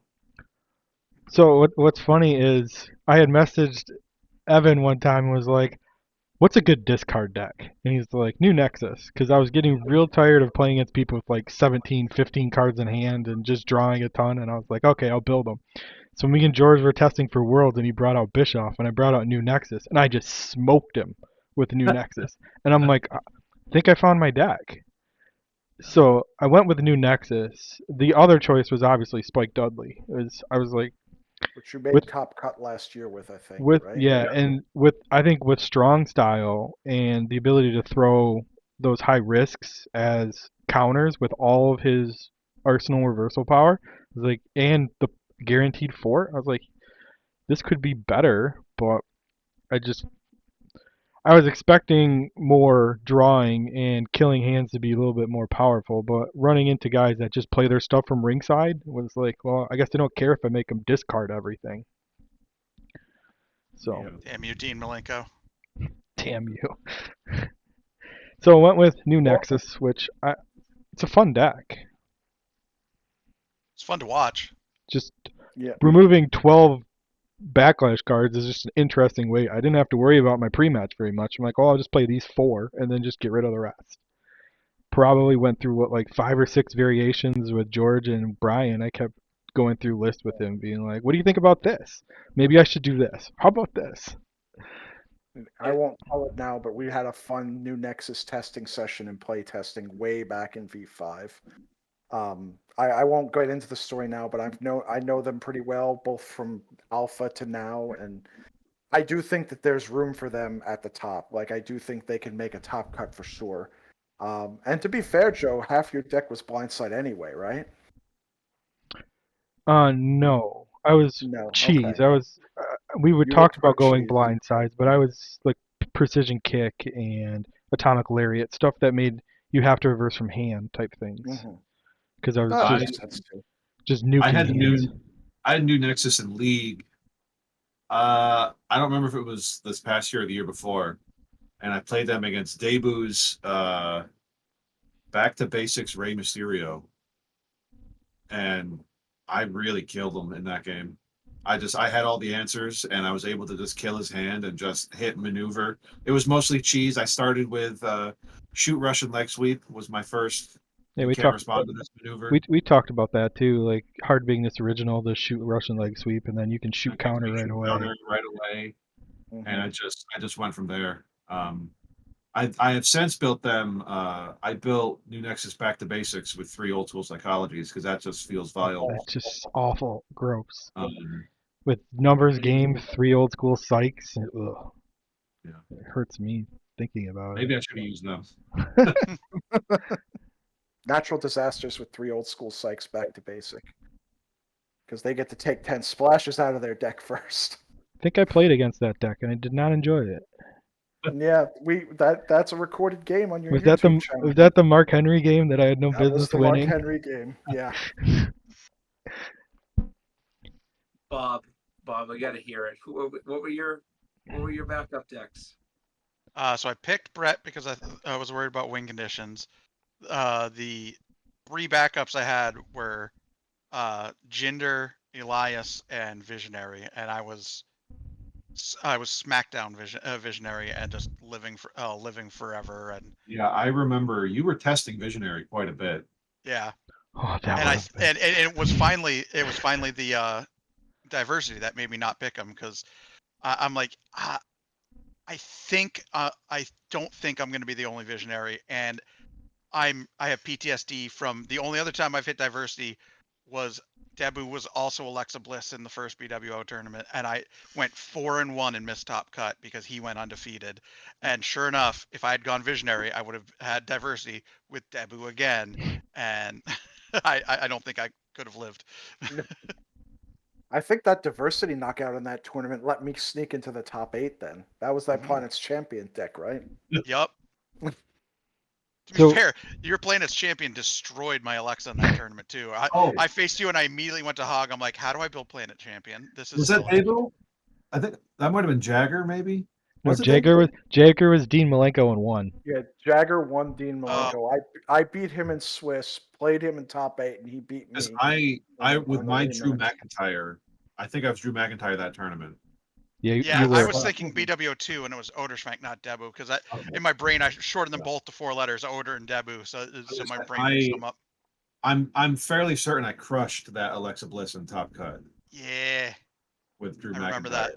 So what's funny is I had messaged Evan one time and was like, "What's a good discard deck?" And he's like, "New Nexus," because I was getting real tired of playing against people with like 17, 15 cards in hand and just drawing a ton. And I was like, "Okay, I'll build them." So me and George were testing for Worlds, and he brought out Bischoff, and I brought out New Nexus, and I just smoked him with New Nexus. And I'm like, "I think I found my deck." So I went with New Nexus. The other choice was obviously Spike Dudley. I was like, Which you made with top cut last year with, I think, with right? yeah, and with I think with strong style and the ability to throw those high risks as counters with all of his arsenal reversal power, I was like, and the guaranteed fort, I was like, this could be better, but I just I was expecting more drawing and killing hands to be a little bit more powerful, but running into guys that just play their stuff from ringside was like, well, I guess they don't care if I make them discard everything. So, Damn you, Dean Malenko. damn you. So I went with New Nexus, which it's a fun deck. It's fun to watch. Just Yeah. removing 12 backlash cards is just an interesting way. I didn't have to worry about my pre-match very much. I'm like, oh, I'll just play these 4 and then just get rid of the rest. Probably went through like 5 or 6 variations with George and Brian. I kept going through lists with him, being like, "What do you think about this? Maybe I should do this. How about this?" I won't tell it now, but we had a fun new Nexus testing session and play testing way back in V5. I won't get into the story now, but I know them pretty well, both from alpha to now, and I do think that there's room for them at the top. Like I do think they can make a top cut for sure. And to be fair, Joe, half your deck was blindside anyway, right? No. I was No. cheese. Okay. we would You talked about going appreciate- blind sides, but I was like precision kick and atomic lariat, stuff that made you have to reverse from hand type things. Mhm. Because I was Oh, that I- makes sense too. just I nuking had hands. I had new Nexus in League. I don't remember if it was this past year or the year before, and I played them against Debu's Back to Basics Rey Mysterio, and I really killed him in that game. I had all the answers, and I was able to just kill his hand and just hit maneuver. It was mostly cheese. I started with shoot Russian leg sweep was my first. Yeah, You we can't talked respond to this maneuver. we talked about that too. Like hard being this original, the shoot Russian leg sweep, and then you can And shoot then counter you right shoot away. counter right away, and Mhm. I just went from there. I have since built them. I built New Nexus Back to Basics with 3 old school psychologies because that just feels vile. It's just awful, gross. Um, With numbers Me game, too. 3 old school psychs. Ugh. Yeah. It hurts me thinking about maybe I should have used them. Natural disasters with 3 old school psychs back to basic. Because they get to take 10 splashes out of their deck first. I think I played against that deck and I did not enjoy it. Yeah, that's a recorded game on your Was YouTube that the channel. was that the Mark Henry game that I had no That was business the winning? Mark Henry game. Yeah. Bob, I got to hear it. What were your backup decks? So I picked Brett because I was worried about win conditions. The 3 backups I had were Jinder, Elias, and Visionary, and I was SmackDown Visionary and just living forever, and Yeah, I remember you were testing Visionary quite a bit. yeah, Oh, that and was and it was finally the diversity that made me not pick him because I'm like I don't think I'm going to be the only Visionary, and I have PTSD from the only other time I've hit diversity was Debu was also Alexa Bliss in the first BWO tournament, and I went 4-1 and missed top cut because he went undefeated. And sure enough, if I had gone visionary, I would have had diversity with Debu again, and I don't think I could have lived. I think that diversity knockout in that tournament let me sneak into the top 8 then. That was that Mhm. Planet's Champion deck, right? Yup. To be So- fair, your Planet's Champion destroyed my Alexa in that tournament too. Oh, I faced you and I immediately went to Hog. I'm like, how do I build Planet Champion? This is was that silly. Abel? I think that might have been Jagger, maybe. no Was it Jagger was Dean Malenko and won. Yeah, Jagger won Dean Oh. Malenko. I beat him in Swiss, played him in top 8, and he beat Because me. I on with the my Drew rematch. McIntyre, I think I was Drew McIntyre that tournament. Yeah, Yeah, you I were. was thinking BWO2 and it was Oderschwank, not Debu, because Okay. in my brain I shortened them both to 4 letters, Oder and Debu, so my brain mixed them up. I'm fairly certain I crushed that Alexa Bliss in top cut Yeah, with Drew I McIntyre. remember that.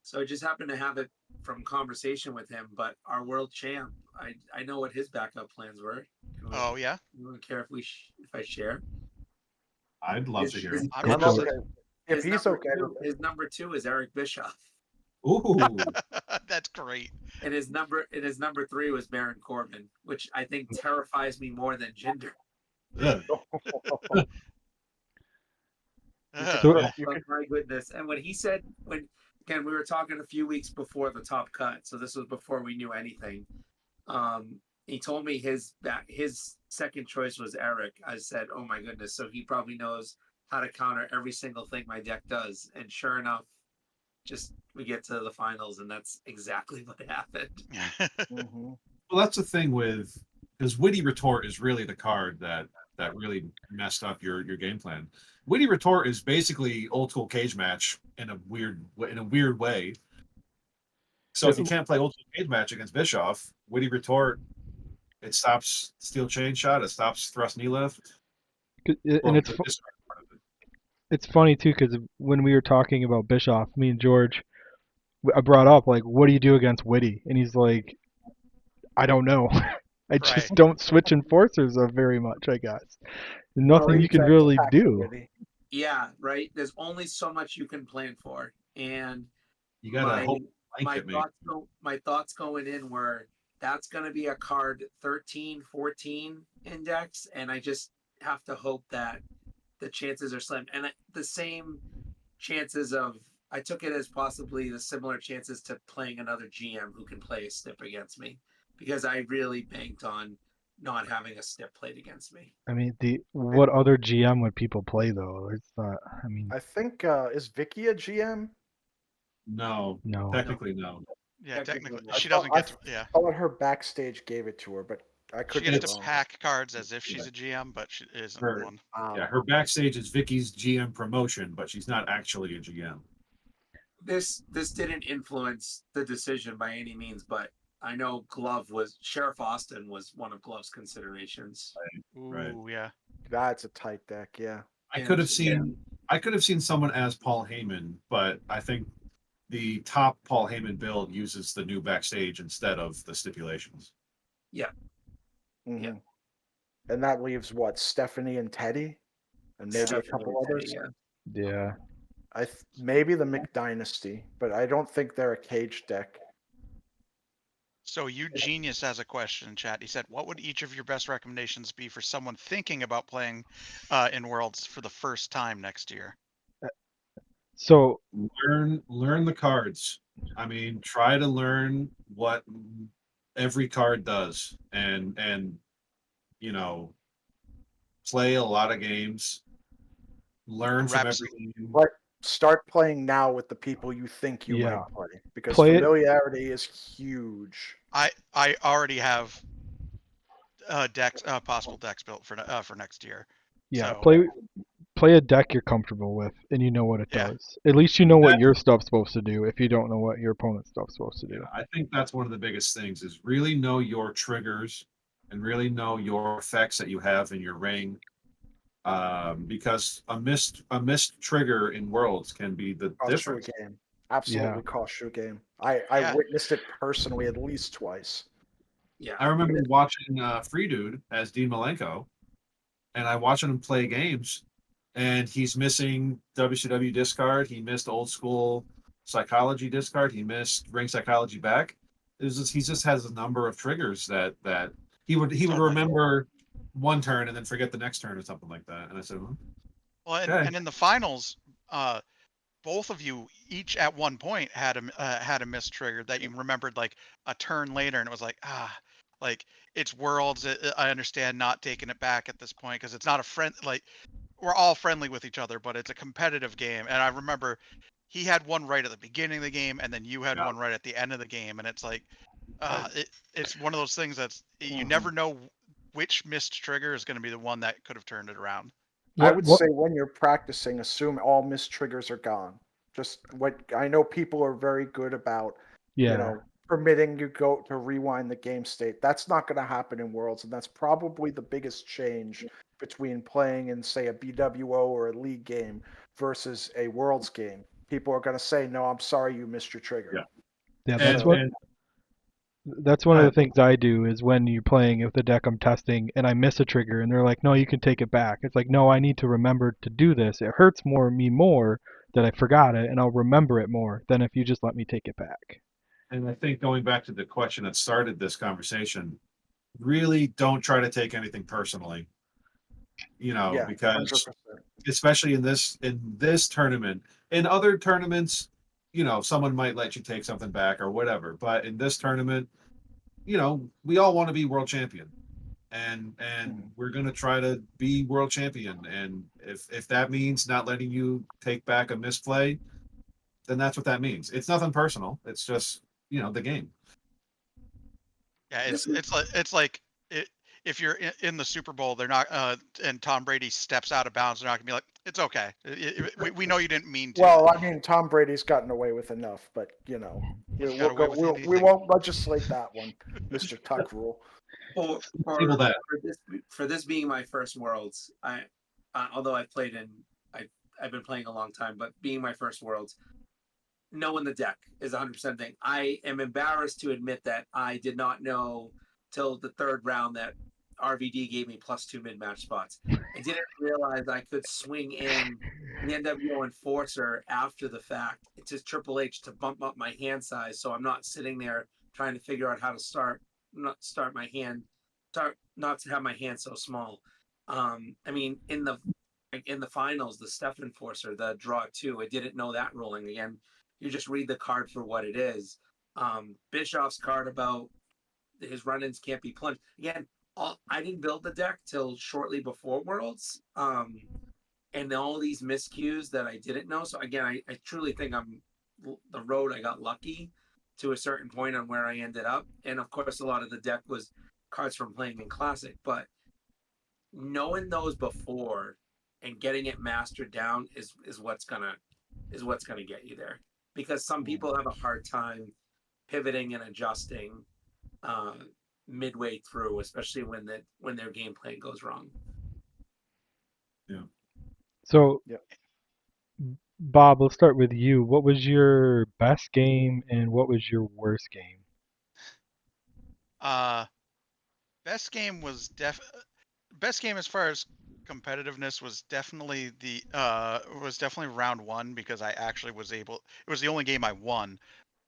So I just happened to have it from conversation with him, but our world champ, I know what his backup plans were. Oh yeah, You don't care if I share? I'd love to hear it. I'm Go I'm for interested. okay. If he's okay with it. his number 2 is Eric Bischoff, Ooh, That's great. and his number 3 was Baron Corbin, which I think terrifies me more than Jinder. ugh. So- Ugh. You Oh could- my goodness! And when he said, again, we were talking a few weeks before the top cut, so this was before we knew anything. He told me his second choice was Eric. I said, "Oh my goodness!" So he probably knows how to counter every single thing my deck does. And sure enough, just we get to the finals, and that's exactly what happened. Mhm. Well, that's the thing with because Witty Retort is really the card that really messed up your game plan. Witty Retort is basically old school cage match in a weird way. So if you can't play old school cage match against Bischoff, Witty Retort, it stops steel chain shot, it stops thrust knee lift. And Well, it's it's funny too because when we were talking about Bischoff, me and George, I brought up like, what do you do against Witty? And he's like, I don't know. I just Right. don't switch enforcers very much, I guess. Nothing Or you can exact really attack do. ability. Yeah, right. There's only so much you can plan for, and you gotta hope my blanket me. my thoughts going in were that's going to be a card 13, 14 index, and I just have to hope that the chances are slim. And the same chances of. I took it as possibly the similar chances to playing another GM who can play a stip against me, because I really banked on not having a stip played against me. I mean, what other GM would people play though? It's not. I mean, I think is Vicky a GM? No, no. technically no. Yeah, Technically, technically, I she doesn't get to. Yeah, thought her backstage gave it to her, but I she could gets be to wrong. pack cards as if she's a GM, but she isn't Her- one. Yeah, her backstage is Vicky's GM promotion, but she's not actually a GM. this didn't influence the decision by any means, but I know Sheriff Austin was one of Glove's considerations. Right. Ooh, yeah. That's a tight deck, yeah. I And- could have seen someone as Paul Heyman, but I think the top Paul Heyman build uses the new backstage instead of the stipulations. Mhm. Yeah. And that leaves what, Stephanie and Teddy, and maybe a couple others. Yeah. Maybe the McDynasty, but I don't think they're a cage deck. So you genius has a question in chat. He said, "What would each of your best recommendations be for someone thinking about playing in Worlds for the first time next year?" So Learn the cards. I mean, try to learn what every card does, and you know, play a lot of games. Learn from Reps. every game. But start playing now with the people you think you Yeah. might play, because Play it- familiarity is huge. I already have possible decks built for next year. yeah, So, play a deck you're comfortable with and you know what it Yeah. does. At least you know what That- your stuff's supposed to do if you don't know what your opponent's stuff's supposed to do. Yeah, I think that's one of the biggest things is really know your triggers and really know your effects that you have in your ring. Because a missed trigger in Worlds can be the Cost you a difference. game. Absolutely cost you a game. I Yeah. witnessed it personally at least twice. Yeah. I remember watching Free Dude as Dean Malenko, and I watching him play games, and he's missing WCW discard. He missed old school psychology discard. He missed ring psychology back. He just has a number of triggers that he would Totally. remember one turn and then forget the next turn or something like that. And I said, well, Okay. and in the finals, both of you each at one point had a miss trigger that you remembered like a turn later, and it was like like it's Worlds. I understand not taking it back at this point because it's not a friend. Like we're all friendly with each other, but it's a competitive game. And I remember he had one right at the beginning of the game, and then you had Yeah. one right at the end of the game, and it's like Right. it's one of those things that's you never know which missed trigger is going to be the one that could have turned it around. I would say when you're practicing, assume all missed triggers are gone. Just what I know, people are very good about, permitting you go to rewind the game state. That's not going to happen in Worlds, and that's probably the biggest change between playing in, say, a BWO or a League game versus a Worlds game. People are going to say, "No, I'm sorry, you missed your trigger." Yeah. Yeah, And- that's one of the things I do is when you're playing with the deck I'm testing and I miss a trigger and they're like, no, you can take it back. It's like, no, I need to remember to do this. It hurts me more that I forgot it, and I'll remember it more than if you just let me take it back. And I think going back to the question that started this conversation, really don't try to take anything personally. Yeah, Because 100%. especially in this tournament, in other tournaments, someone might let you take something back or whatever. But in this tournament, we all want to be world champion. And we're gonna try to be world champion. And if that means not letting you take back a misplay, then that's what that means. It's nothing personal. It's just, the game. Yeah, it's like if you're in the Super Bowl, they're not and Tom Brady steps out of bounds, they're not gonna be like, it's okay. We know you didn't mean to. Well, I mean, Tom Brady's gotten away with enough, but we won't legislate that one, Mr. Tuck rule. For this being my first Worlds, although I've been playing a long time, but being my first Worlds, knowing the deck is 100% thing. I am embarrassed to admit that I did not know till the third round that RVD gave me +2 mid-match spots. I didn't realize I could swing in the NWO Enforcer after the fact to Triple H to bump up my hand size, so I'm not sitting there trying to figure out how to not to have my hand so small. I mean, in the in the finals, the Steph Enforcer, the draw two, I didn't know that ruling. Again, you just read the card for what it is. Bischoff's card about his run-ins can't be plunged. Again, I didn't build the deck till shortly before Worlds. And all these miscues that I didn't know. So again, I truly think the road I got lucky to a certain point on where I ended up. And of course, a lot of the deck was cards from playing in Classic, but knowing those before and getting it mastered down is what's gonna get you there. Because some people have a hard time pivoting and adjusting uh, midway through, especially when their game plan goes wrong. So, Yep. Bob, let's start with you. What was your best game and what was your worst game? Best game was best game as far as competitiveness was definitely round one, because I actually was able. It was the only game I won,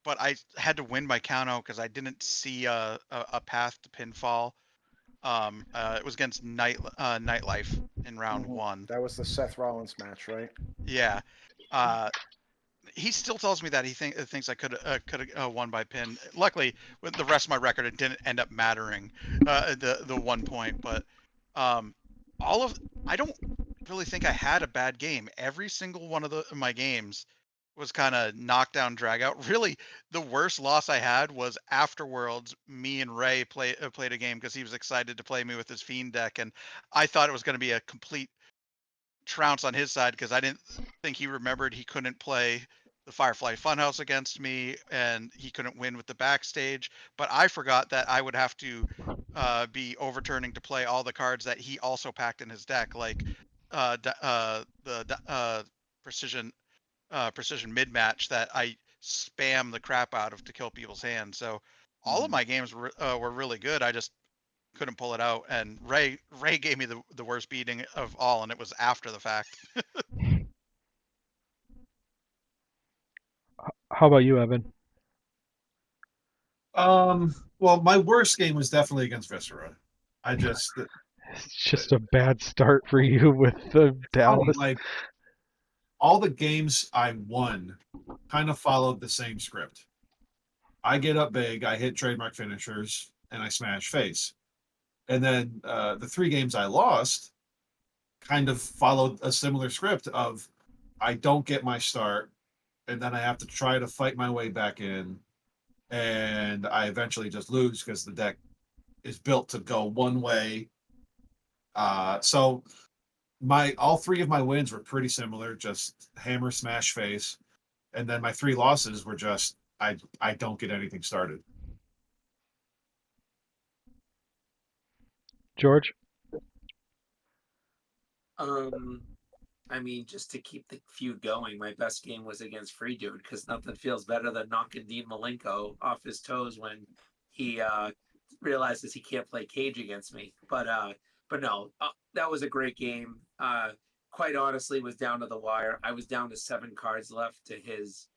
but I had to win by count out because I didn't see a path to pinfall. It was against Nightlife in round one. That was the Seth Rollins match, right? Yeah. He still tells me that he thinks I could have won by pin. Luckily, with the rest of my record, it didn't end up mattering, the 1 point. But all of I don't really think I had a bad game. Every single one of my games was kind of knockdown drag out. Really, the worst loss I had was afterwards. Me and Ray played a game because he was excited to play me with his Fiend deck, and I thought it was going to be a complete trounce on his side because I didn't think he remembered he couldn't play the Firefly Funhouse against me, and he couldn't win with the backstage. But I forgot that I would have to be overturning to play all the cards that he also packed in his deck, like the precision mid match that I spam the crap out of to kill people's hands. So all of my games were really good. I just couldn't pull it out, and Ray gave me the worst beating of all, and it was after the fact. How about you, Evan? Well, my worst game was definitely against Viscera. I just It's just a bad start for you with the funny, Dallas. like all the games I won kind of followed the same script. I get up big, I hit trademark finishers, and I smash face. And then the 3 games I lost kind of followed a similar script of I don't get my start, and then I have to try to fight my way back in, and I eventually just lose because the deck is built to go one way. So my all 3 of my wins were pretty similar, just hammer smash face, and then my 3 losses were just I don't get anything started. George? I mean, just to keep the feud going, my best game was against Free Dude because nothing feels better than knocking Dean Malenko off his toes when he realizes he can't play Cage against me. But no, that was a great game. Quite honestly, was down to the wire. I was down to 7 cards left to his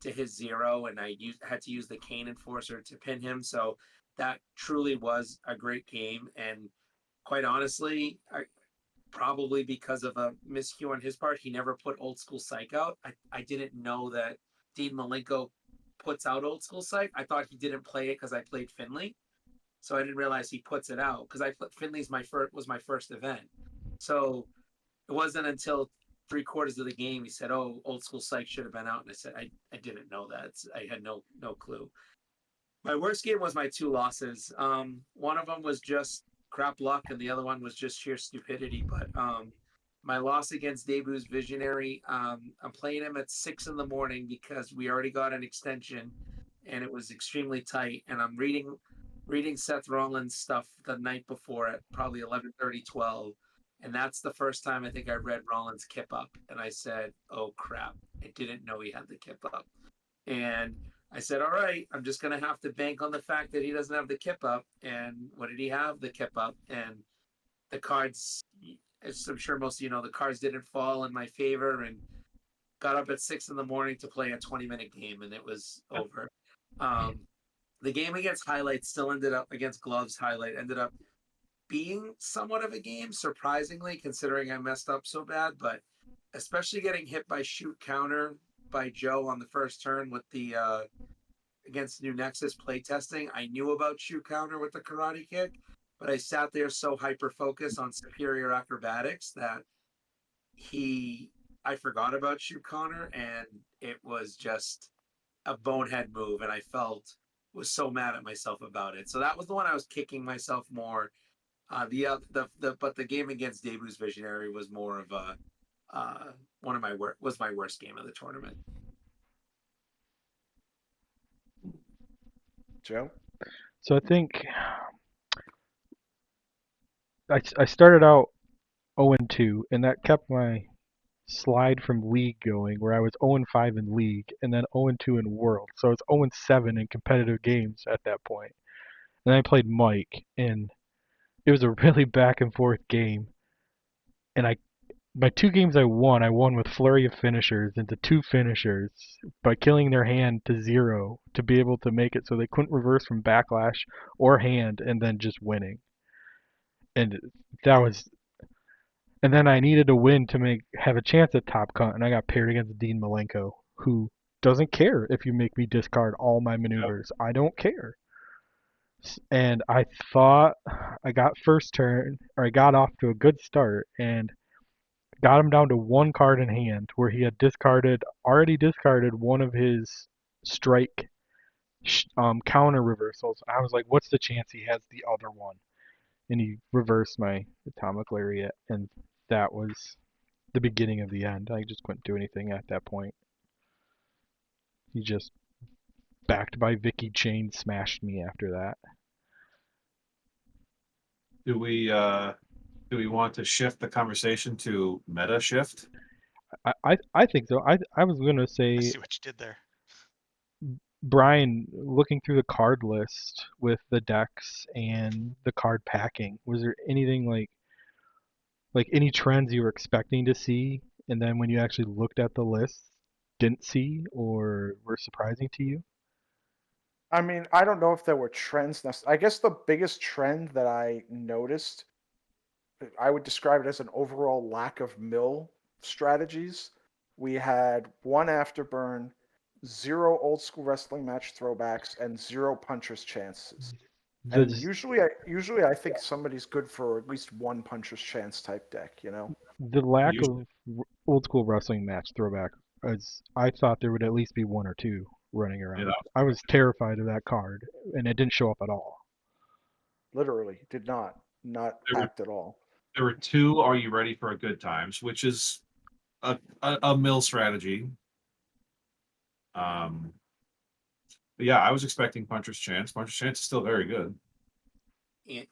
0, and had to use the Cane Enforcer to pin him. So that truly was a great game. And quite honestly, probably because of a miscue on his part, he never put Old School Psych out. I didn't know that Dean Malenko puts out Old School Psych. I thought he didn't play it because I played Finley, so I didn't realize he puts it out because I put Finley's was my first event. So it wasn't until 3/4 of the game he said, "Oh, Old School Psych should have been out," and I said, "I didn't know that. I had no clue." My worst game was my 2 losses. One of them was just crap luck, and the other one was just sheer stupidity. But my loss against Debu's Visionary, I'm playing him at 6 in the morning because we already got an extension, and it was extremely tight. And I'm reading Seth Rollins stuff the night before at probably 11:30, 12. And that's the first time I think I read Rollins kip up, and I said, "Oh crap! I didn't know he had the kip up." And I said, "All right, I'm just going to have to bank on the fact that he doesn't have the kip up." And what did he have? The kip up. And the cards, as I'm sure most of you know, the cards didn't fall in my favor, and got up at 6 in the morning to play a 20-minute game, and it was over. The game against Highlight still ended up, against Gloves Highlight, ended up being somewhat of a game, surprisingly, considering I messed up so bad. But especially getting hit by shoot counter by Joe on the first turn with the against New Nexus playtesting, I knew about shoot counter with the karate kick, but I sat there so hyper focused on superior acrobatics that I forgot about shoot counter, and it was just a bonehead move, and I was so mad at myself about it. So that was the one I was kicking myself more. But the game against Debu's Visionary was more of a one of my was my worst game of the tournament. Joe? So I think I started out 0-2, and that kept my slide from league going, where I was 0-5 in league, and then 0-2 in world. So I was 0-7 in competitive games at that point. And then I played Mike, and it was a really back and forth game. And my 2 games I won with flurry of finishers into 2 finishers by killing their hand to 0 to be able to make it so they couldn't reverse from backlash or hand, and then just winning. And that was, and then I needed a win to have a chance at top cut, and I got paired against Dean Malenko, who doesn't care if you make me discard all my maneuvers. I don't care. And I thought I got first turn, or I got off to a good start, and got him down to 1 card in hand, where he had already discarded one of his strike counter reversals. I was like, what's the chance he has the other one? And he reversed my atomic lariat, and that was the beginning of the end. I just couldn't do anything at that point. He just, backed by Vicky Chain, smashed me after that. Do we want to shift the conversation to meta shift? I think so. I was gonna I say, see what you did there. Brian, looking through the card list with the decks and the card packing, was there anything like any trends you were expecting to see, and then when you actually looked at the list, didn't see or were surprising to you? I mean, I don't know if there were trends. I guess the biggest trend that I noticed, I would describe it as an overall lack of mill strategies. We had 1 afterburn, 0 old school wrestling match throwbacks, and 0 puncher's chances. And The usually I think somebody's good for at least 1 puncher's chance type deck, you know? the lack Usually, of old school wrestling match throwback, as I thought there would at least be 1 or 2 running you around. know, I was terrified of that card, and it didn't show up at all. Literally, did not there were packed at all. there were 2 Are You Ready for a Good Times, which is a mill strategy. Um, but yeah, I was expecting Puncher's Chance. Puncher's Chance is still very good.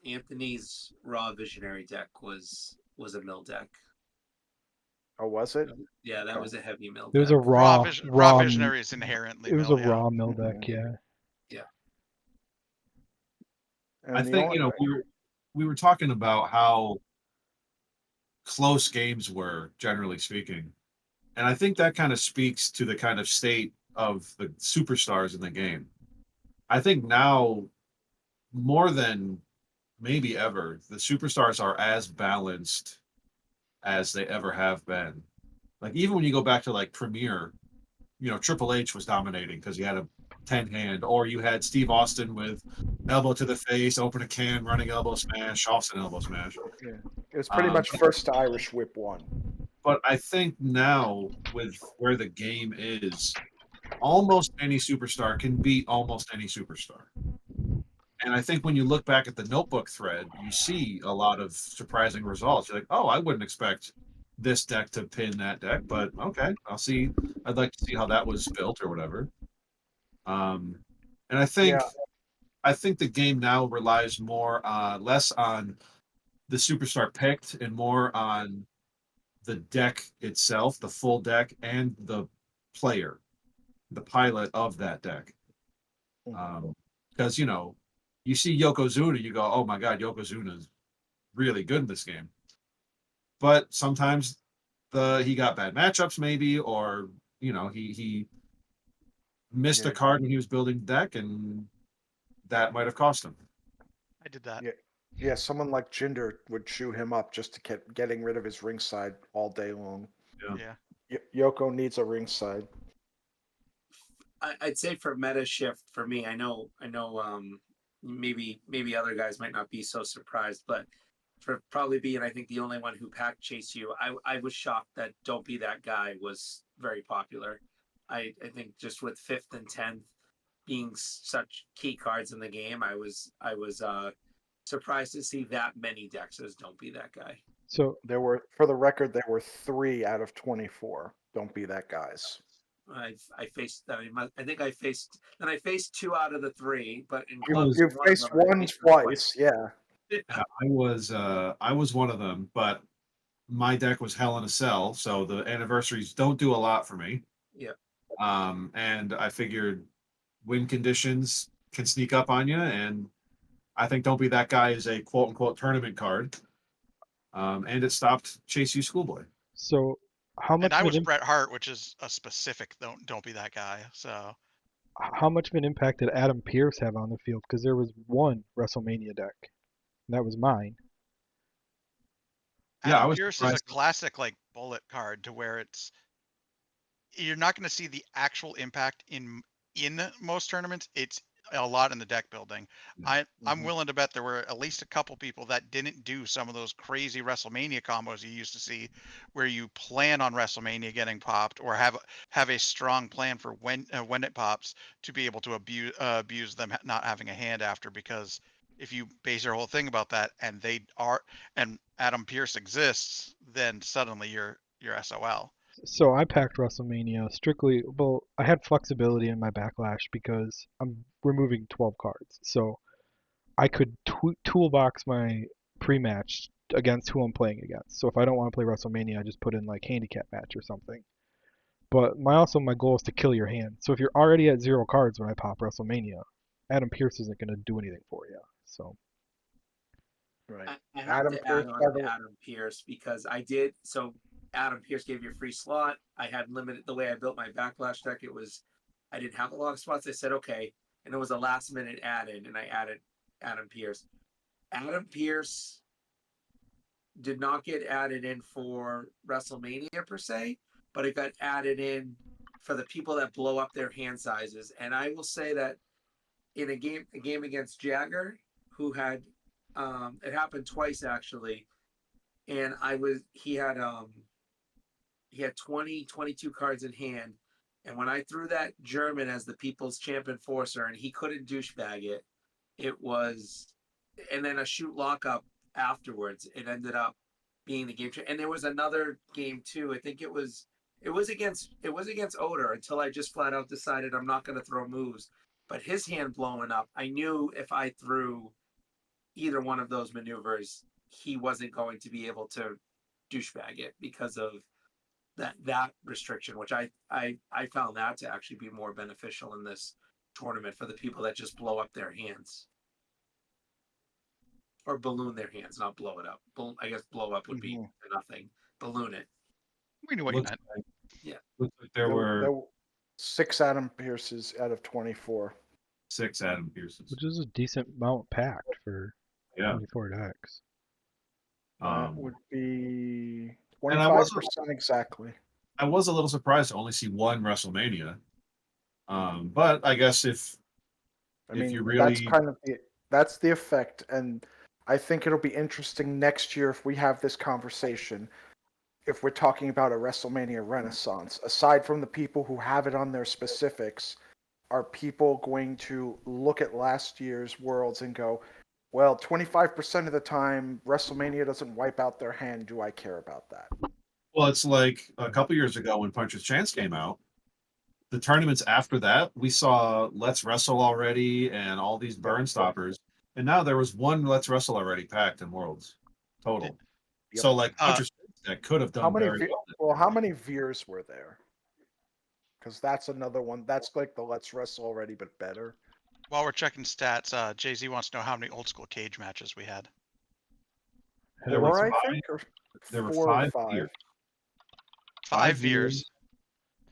Anthony's Raw Visionary deck was a mill deck. Oh, was it? Yeah, that Okay. was a heavy mill It was deck. a raw Visionary is inherently It was mill, a yeah. raw mill deck, Mhm. yeah. And I the think only, we were talking about how close games were, generally speaking, and I think that kind of speaks to the kind of state of the superstars in the game. I think now more than maybe ever, the superstars are as balanced as they ever have been. Like even when you go back to like Premier, Triple H was dominating because he had a 10 hand, or you had Steve Austin with elbow to the face, open a can, running elbow smash, Austin elbow smash. yeah, it was pretty much first to Irish Whip 1. But I think now with where the game is, almost any superstar can beat almost any superstar. And I think when you look back at the notebook thread, you see a lot of surprising results. You're like, oh, I wouldn't expect this deck to pin that deck, but okay, I'll see. I'd like to see how that was built or whatever. And Yeah, I think the game now relies less on the superstar picked and more on the deck itself, the full deck, and the player, the pilot of that deck. Because you see Yokozuna, you go, "Oh my God, Yokozuna is really good in this game." But sometimes he got bad matchups, maybe, or he missed a yeah, card when he was building the deck, and that might have cost him. I did that. yeah. Yeah, someone like Jinder would chew him up just to get getting rid of his ringside all day long. Yeah. Yoko needs a ringside. I'd say for meta shift for me, I know, maybe other guys might not be so surprised, but for probably being, I think, the only one who packed Chase U, I was shocked that Don't Be That Guy was very popular. I think just with 5th and 10th being such key cards in the game, I was surprised to see that many decks as Don't Be That Guy. So There were, for the record, there were 3 out of 24. Don't be that guys. I faced. I think I faced. And I faced 2 out of the 3, but in I clubs, was- You one of faced them, I one faced them twice, yeah. I was one of them, but my deck was Hell in a Cell, so the anniversaries don't do a lot for me. Yeah. And I figured win conditions can sneak up on you, and I think Don't Be That Guy is a quote unquote tournament card. And it stopped Chase U Schoolboy. so how much And I of was an Bret Hart, which is a specific don't be that guy. So how much of an impact did Adam Pearce have on the field? Because there was one WrestleMania deck, and that was mine. Yeah, I Adam was Pearce is a surprised. classic like bullet card to where you're not going to see the actual impact in most tournaments. It's a lot in the deck building. I'm Mhm. willing to bet there were at least a couple people that didn't do some of those crazy WrestleMania combos you used to see, where you plan on WrestleMania getting popped or have a strong plan for when it pops to be able to abuse them not having a hand after. Because if you base your whole thing about that and Adam Pearce exists, then suddenly you're SOL. So I packed WrestleMania strictly. Well, I had flexibility in my backlash because I'm removing 12 cards, so I could toolbox my pre-match against who I'm playing against. So if I don't want to play WrestleMania, I just put in like handicap match or something. But my goal is to kill your hand. So if you're already at 0 cards when I pop WrestleMania, Adam Pearce isn't going to do anything for you. So Right. I have Adam to Pearce, add by on the to way. Adam Pierce because I did. So Adam Pierce gave you a free slot. I had limited the way I built my backlash deck. I didn't have a lot of spots. I said okay, and it was a last minute add in, and I added Adam Pierce. Adam Pierce did not get added in for WrestleMania per se, but it got added in for the people that blow up their hand sizes. And I will say that in a game against Jagger, who had it happened twice actually, and he had 22 cards in hand, and when I threw that German as the people's champ enforcer and he couldn't douchebag it, it was, and then a shoot lockup afterwards, it ended up being the game. And there was another game too. I think it was against Oder until I just flat out decided I'm not going to throw moves. But his hand blowing up, I knew if I threw either one of those maneuvers, he wasn't going to be able to douchebag it because of that restriction, which I found that to actually be more beneficial in this tournament for the people that just blow up their hands or balloon their hands, not blow it up. I guess blow up would be nothing. Balloon it. We knew what you Looks meant. like, Yeah. looks like there were 6 Adam Pearces out of 24. 6 Adam Pearces. which is a decent amount packed for Yeah. 24 decks. That would be And I 25% exactly. was a little surprised to only see one WrestleMania. But I guess if you really that's kind of that's the effect, and I think it'll be interesting next year if we have this conversation. If we're talking about a WrestleMania Renaissance, aside from the people who have it on their specifics, are people going to look at last year's Worlds and go, well, 25% of the time, WrestleMania doesn't wipe out their hand. Do I care about that? well, it's like a couple years ago when Puncher's Chance came out. The tournaments after that, we saw Let's Wrestle already and all these burn stoppers. And now there was one Let's Wrestle already packed in Worlds total. Yep. So like Puncher's Chance that could have done very well. Well, how many Veers were there? Because that's another one. That's like the Let's Wrestle already, but better. While we're checking stats, Jay-Z wants to know how many old school cage matches we had. There were 4, I five- think, or there were 4 or 5 5. Veers. 5 Veers.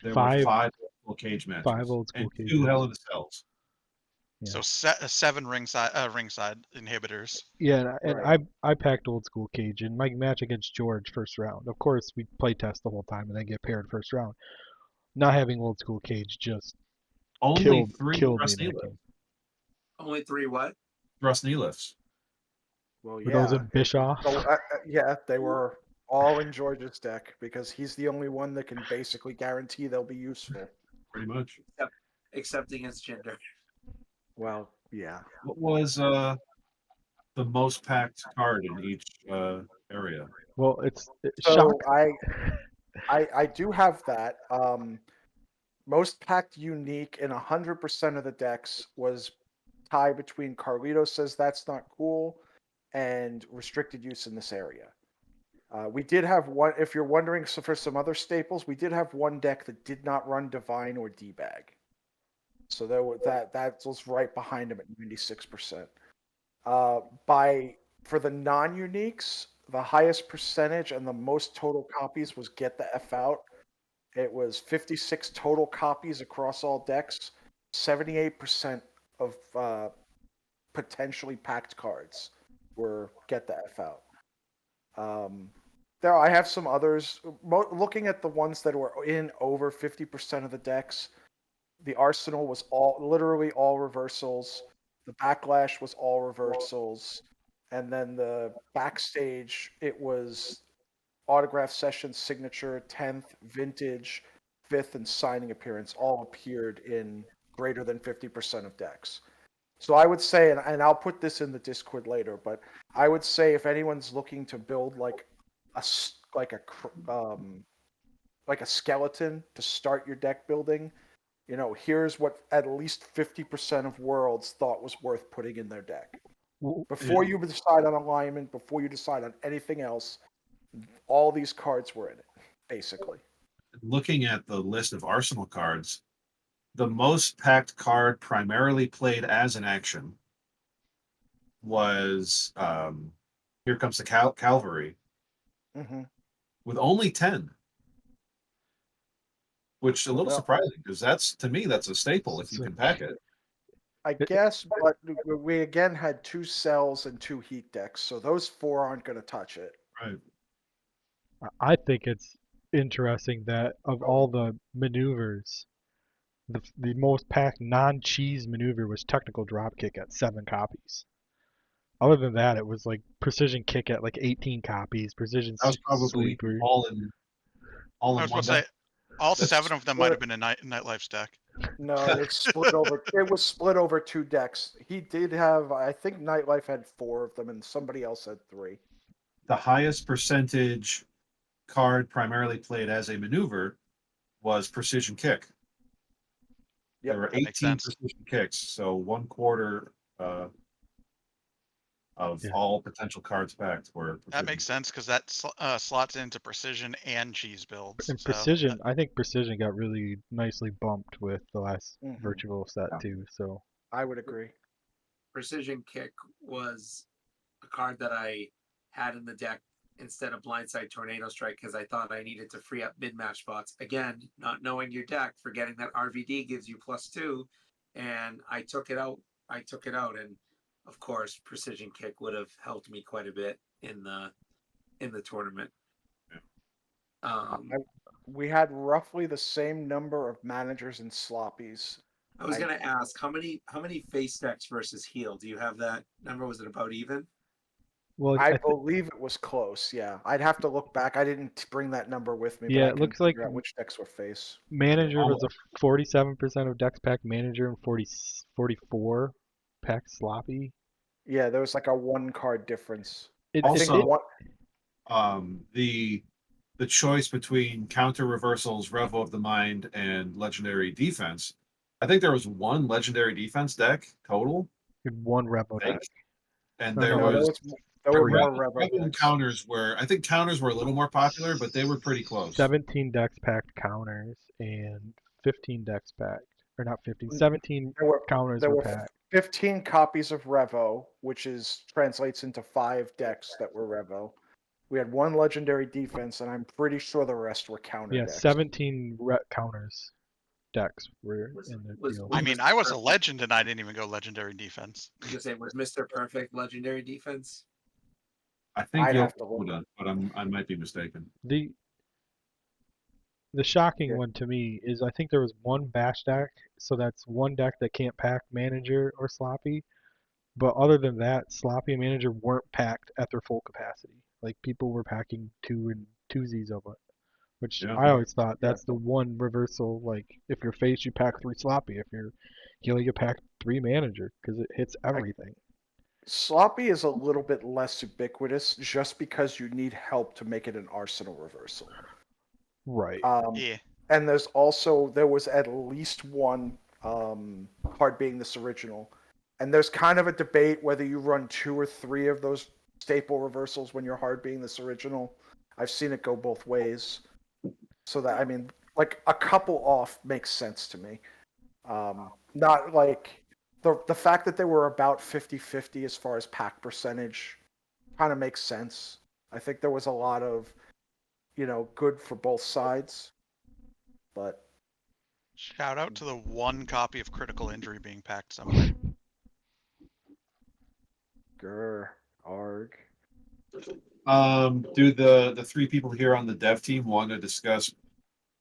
There Five- were 5 old school cage matches. 5 old school and cage 2 Hell in matches. the Cells. So 7 ringside inhibitors. Yeah, and Right. I packed old school cage in my match against George first round. Of course, we play test the whole time and then get paired first round. Not having old school cage just Only three killed me thrust in knee that lifts. game. Only 3 what? Thrust knee lifts. Well, Were those yeah. in Bischoff? Yeah, they were all in George's deck because he's the only one that can basically guarantee they'll be useful. Pretty much. Except against gender. Well, yeah. What was the most packed card in each area? Well, it's So shock. I do have that. Most packed unique in 100% of the decks was tie between Carlito says that's not cool and restricted use in this area. We did have one, if you're wondering for some other staples, we did have one deck that did not run Divine or D-Bag. So that was right behind him at 96%. For the non-uniques, the highest percentage and the most total copies was Get the F Out. It was 56 total copies across all decks, 78% of potentially packed cards were Get the F Out. There, I have some others. Looking at the ones that were in over 50% of the decks, the Arsenal was literally all reversals. The Backlash was all reversals. And then the Backstage, it was autograph session, signature, 10th, vintage, 5th, and signing appearance all appeared in greater than 50% of decks. So I would say, and I'll put this in the Discord later, but I would say if anyone's looking to build like a skeleton to start your deck building, here's what at least 50% of worlds thought was worth putting in their deck. Before you decide on alignment, before you decide on anything else, all these cards were in it, basically. Looking at the list of Arsenal cards, the most packed card primarily played as an action was Here Comes the Cavalry Mm-hmm. with only 10. Which is a little Well, surprising because to me that's a staple if you can pack it. I guess, but we again had 2 cells and 2 heat decks, so those 4 aren't going to touch it. Right. I think it's interesting that of all the maneuvers, the most packed non-cheese maneuver was technical dropkick at 7 copies. Other than that, it was like precision kick at like 18 copies, precision That was probably sweeper. all in I was one about to say, deck. all That's 7 of them might split. have been in Nightlife's deck. No, it's split over. It was split over 2 decks. He did have, I think, Nightlife had 4 of them, and somebody else had 3. The highest percentage card primarily played as a maneuver was precision kick. Yep. There were That makes 18 sense. precision kicks, so 1/4 of all potential cards packed were That precision. makes sense because that slots into precision and cheese builds. And So precision, I think precision got really nicely bumped with the last Mhm. virtual set Yeah. too. So I would agree. Precision Kick was a card that I had in the deck instead of Blindside Tornado Strike because I thought I needed to free up mid-match spots. Again, not knowing your deck, forgetting that RVD gives you +2, and I took it out. And of course, Precision Kick would have helped me quite a bit in the tournament. We had roughly the same number of managers and sloppies. I was gonna ask how many face decks versus heel. Do you have that number? Was it about even? well, I believe it was close. Yeah, I'd have to look back. I didn't bring that number with me, Yeah, but I it can looks like figure out which decks were face. manager was a 47% of decks packed manager and 44 packed sloppy. Yeah, there was like a 1 card difference. It, I it, think Also, one. The choice between counter reversals, Revo of the Mind, and legendary defense. I think there was 1 legendary defense deck total, one repo deck. and No, there No, was there were three. more Revo Revo and decks. counters were. I think counters were a little more popular, but they were pretty close. 17 decks packed counters and 15 decks packed. Or not 15, 17 counters There were were packed. 15 copies of Revo, which translates into 5 decks that were Revo. We had 1 legendary defense, and I'm pretty sure the rest were counter Yeah, decks. 17 counters. decks were in the Was- field. I was mean, Mr. I was a Perfect- legend and I didn't even go legendary defense. I was gonna say, was Mr. Perfect legendary defense? I think I'd Yo have to look. would have, but I might be mistaken. The shocking Yeah. one to me is I think there was one bash deck, so that's one deck that can't pack manager or sloppy. But other than that, sloppy and manager weren't packed at their full capacity. Like people were packing two and twosies of it, which Yeah. I always thought Yeah. that's the one reversal. Like if you're face, you pack 3 sloppy. If you're healer, you pack 3 manager because it hits everything. Sloppy is a little bit less ubiquitous just because you need help to make it an arsenal reversal. Right. Yeah. And there was at least one card being this original. And there's kind of a debate whether you run 2 or 3 of those staple reversals when you're hard being this original. I've seen it go both ways. So that, I mean, like a couple off makes sense to me. Not like the fact that they were about 50-50 as far as pack percentage kind of makes sense. I think there was a lot of, good for both sides. But Shout out to the one copy of Critical Injury being packed somewhere. grr, arg. Do the 3 people here on the dev team want to discuss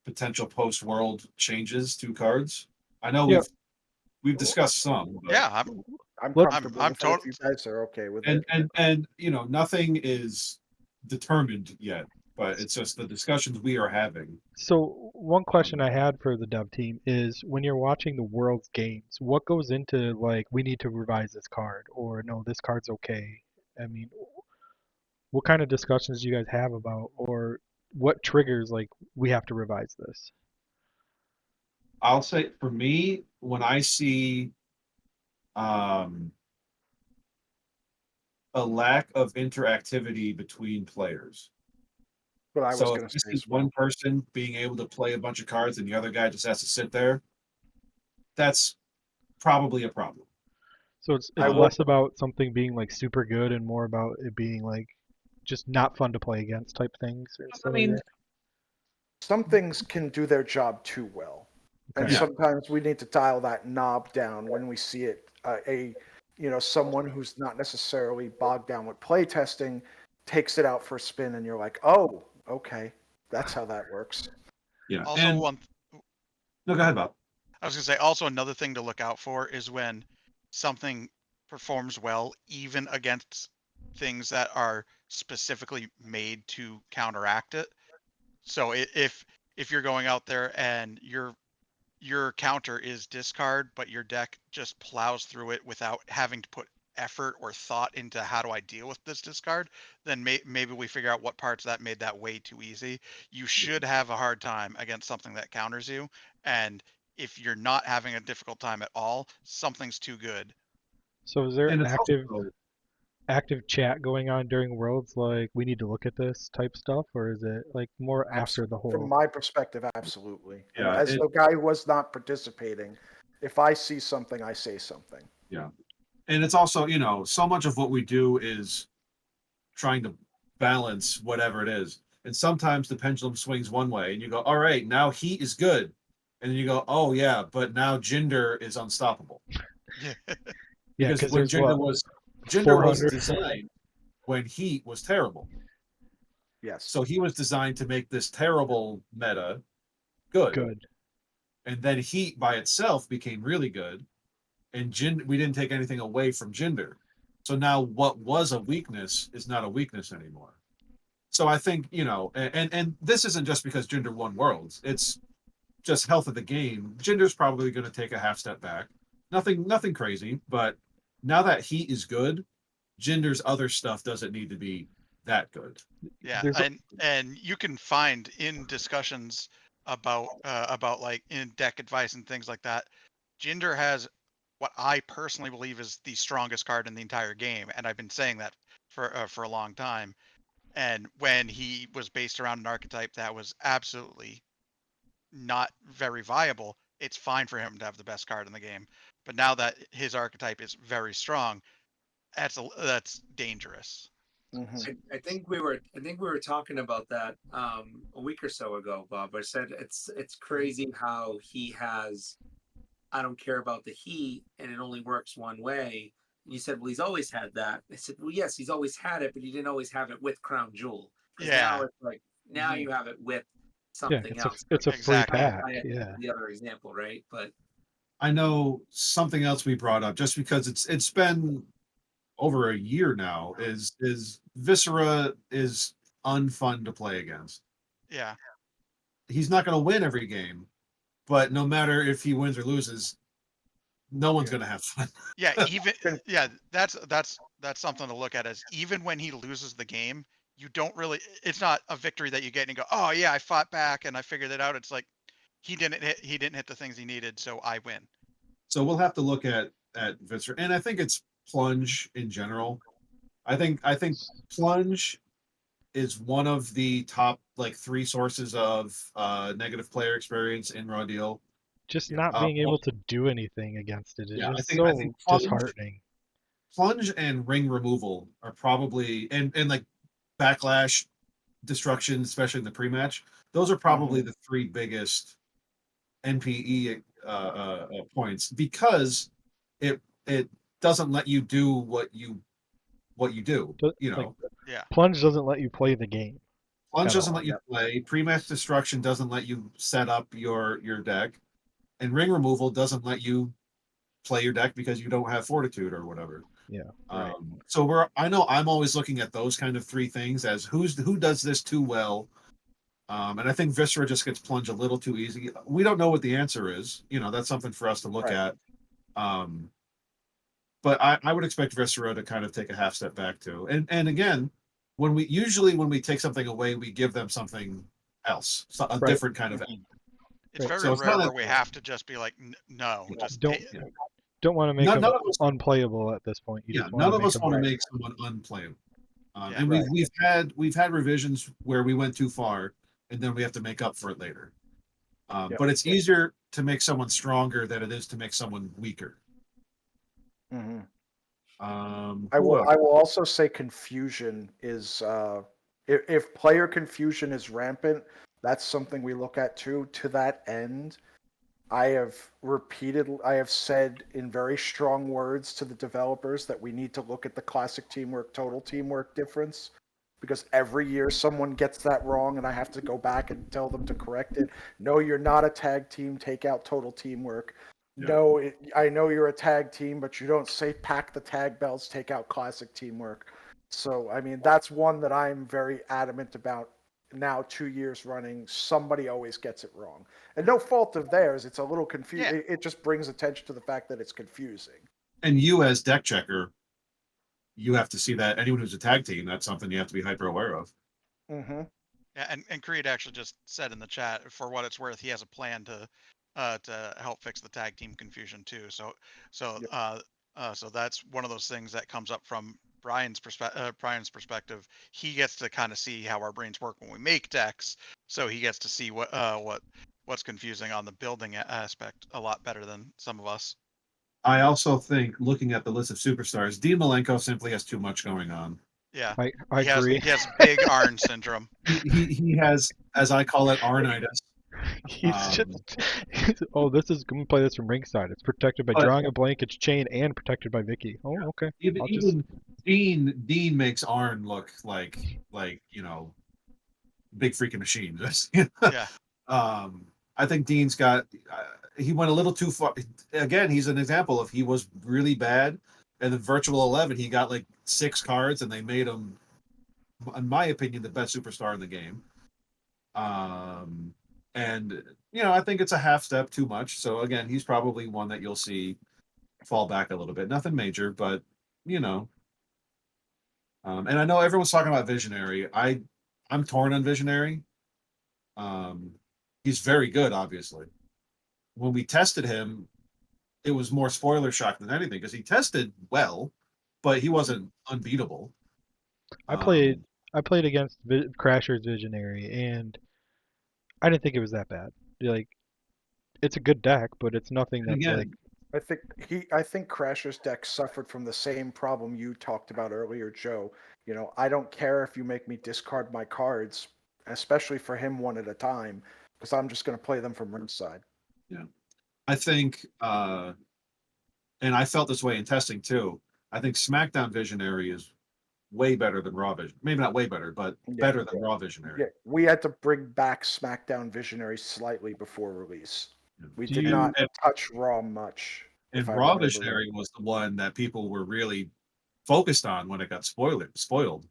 potential post-world changes to cards? I know Yeah. we've discussed some, but, Yeah, I'm Let's- comfortable I'm with it tot- if you guys are okay with and it. and nothing is determined yet, but it's just the discussions we are having. So one question I had for the dev team is when you're watching the world's games, what goes into like we need to revise this card or no, this card's okay? I mean, what kind of discussions do you guys have about or what triggers like we have to revise this? I'll say for me, when I see um a lack of interactivity between players. But I was So if going to this say is as well. one person being able to play a bunch of cards and the other guy just has to sit there, that's probably a problem. So it's I will- less about something being like super good and more about it being like just not fun to play against type things or I stuff mean, like that. Some things can do their job too well. And Okay. Yeah. sometimes we need to dial that knob down when we see it. Someone who's not necessarily bogged down with playtesting takes it out for a spin, and you're like, oh, okay, that's how that works. yeah. also And one. no, go ahead, Bob. I was gonna say also another thing to look out for is when something performs well, even against things that are specifically made to counteract it. So if you're going out there and your counter is discard, but your deck just plows through it without having to put effort or thought into how do I deal with this discard, then maybe we figure out what parts of that made that way too easy. You should have a hard time against something that counters you, and if you're not having a difficult time at all, something's too good. So is there And it's active also, active chat going on during worlds like we need to look at this type stuff or is it like more after the From whole my perspective, absolutely. And Yeah, as the guy who was not participating, if I see something, I say something. yeah. And it's also, so much of what we do is trying to balance whatever it is. And sometimes the pendulum swings one way and you go, all right, now heat is good. And then you go, oh yeah, but now Jinder is unstoppable. Yeah. yeah Because because when there's what Jinder was 400 designed when heat was terrible. Yes. So he was designed to make this terrible meta good. good. And then heat by itself became really good. And we didn't take anything away from Jinder. So now what was a weakness is not a weakness anymore. So I think, and this isn't just because Jinder won worlds. It's just health of the game. Jinder's probably going to take a half step back. Nothing crazy, but now that heat is good, Jinder's other stuff doesn't need to be that good. Yeah, There's a- and you can find in discussions about like in deck advice and things like that, Jinder has what I personally believe is the strongest card in the entire game, and I've been saying that for a long time. And when he was based around an archetype that was absolutely not very viable, it's fine for him to have the best card in the game. But now that his archetype is very strong, that's dangerous. Mhm. I think we were talking about that a week or so ago, Bob. I said it's crazy how he has I don't care about the heat and it only works one way. And you said, well, he's always had that. I said, well, yes, he's always had it, but he didn't always have it with Crown Jewel. Because now Yeah, it's like now Mhm. you have it with Yeah, something it's a else. Like it's a free exactly. pack. I Yeah. the other example, right? But I know something else we brought up just because it's been over a year now. Is Viscera is unfun to play against. Yeah, He's not going to win every game, but no matter if he wins or loses, no one's Yeah. going to have fun. yeah. Even Con- yeah, that's something to look at. Is even when he loses the game, you don't really. It's not a victory that you get and you go, oh yeah, I fought back and I figured it out. It's like he didn't hit the things he needed, so I win. So we'll have to look at Viscera, and I think it's plunge in general. I think plunge is one of the top like three sources of negative player experience in Raw Deal. Just Yeah. not being Well, able to do anything against it is yeah, just I so think plunge, disheartening. plunge and ring removal are probably and like backlash destruction, especially in the pre-match. Those are probably Mhm. the three biggest NPE points because it doesn't let you do what you do. You Like know, Yeah, plunge doesn't let you play the game plunge at doesn't all. let you Yep. play. Pre-match destruction doesn't let you set up your deck, and ring removal doesn't let you play your deck because you don't have fortitude or whatever. Yeah. Right. So I know I'm always looking at those kind of three things as who does this too well. And I think Viscera just gets plunged a little too easy. We don't know what the answer is. That's something for us to look Right. at. Um, but I would expect Viscera to kind of take a half step back too. And again, when we take something away, we give them something else, a Right. different kind of. Mhm. it's Right. very So it's rare not where like we have to just be like, no, just Don't you know, don't want to make them none of us. unplayable at this point. You Yeah, just want none to of make us them. want to Right. make someone unplayable. yeah, And Right. we've had revisions where we went too far, and then we have to make up for it later. Yep. But it's easier to make someone stronger than it is to make someone weaker. Mhm. Who else? I will also say confusion is if player confusion is rampant, that's something we look at too. To that end, I have said in very strong words to the developers that we need to look at the classic teamwork total teamwork difference because every year someone gets that wrong and I have to go back and tell them to correct it. No, you're not a tag team. Take out total teamwork. Yeah. No, I know you're a tag team, but you don't say pack the tag belts, take out classic teamwork. So, I mean, that's one that I'm very adamant about now 2 years running. Somebody always gets it wrong. And no fault of theirs. It's a little yeah, confusing. It just brings attention to the fact that it's confusing. And you as deck checker, you have to see that anyone who's a tag team, that's something you have to be hyper aware of. Mm-hmm. yeah. And Creed actually just said in the chat, for what it's worth, he has a plan to help fix the tag team confusion too. So Yep. so that's one of those things that comes up from Brian's perspective. He gets to kind of see how our brains work when we make decks, so he gets to see what's confusing on the building aspect a lot better than some of us. I also think looking at the list of superstars, Dean Malenko simply has too much going on. Yeah, I agree. he has big Arn syndrome. He has, as I call it, Arnitis. He's Um, just. Oh, this is. I'm gonna play this from ringside. It's protected by but drawing a blank. It's chain and protected by Vicky. Oh, okay. even I'll just. even Dean makes Arn look like big freaking machine. Yeah, I think Dean's got he went a little too far. Again, he's an example of he was really bad, and the virtual 11 he got like 6 cards, and they made him, in my opinion, the best superstar in the game. And I think it's a half step too much. So again, he's probably one that you'll see fall back a little bit. Nothing major, but you know. And I know everyone's talking about Visionary. I'm torn on Visionary. Um, he's very good, obviously. When we tested him, it was more spoiler shock than anything because he tested well, but he wasn't unbeatable. I played. Um, I played against Crasher's Visionary, and I didn't think it was that bad. Like, it's a good deck, but it's nothing and that's like again, I think Crasher's deck suffered from the same problem you talked about earlier, Joe. You know, I don't care if you make me discard my cards, especially for him one at a time, because I'm just going to play them from ringside. Yeah. I think, and I felt this way in testing too. I think SmackDown Visionary is way better than Raw Vision. Maybe not way better, but Yeah, better than Raw Visionary. Yeah, we had to bring back SmackDown Visionary slightly before release. Yeah. We Do did you- not touch Raw much. And If I Raw remember Visionary right. was the one that people were really focused on when it got spoiled.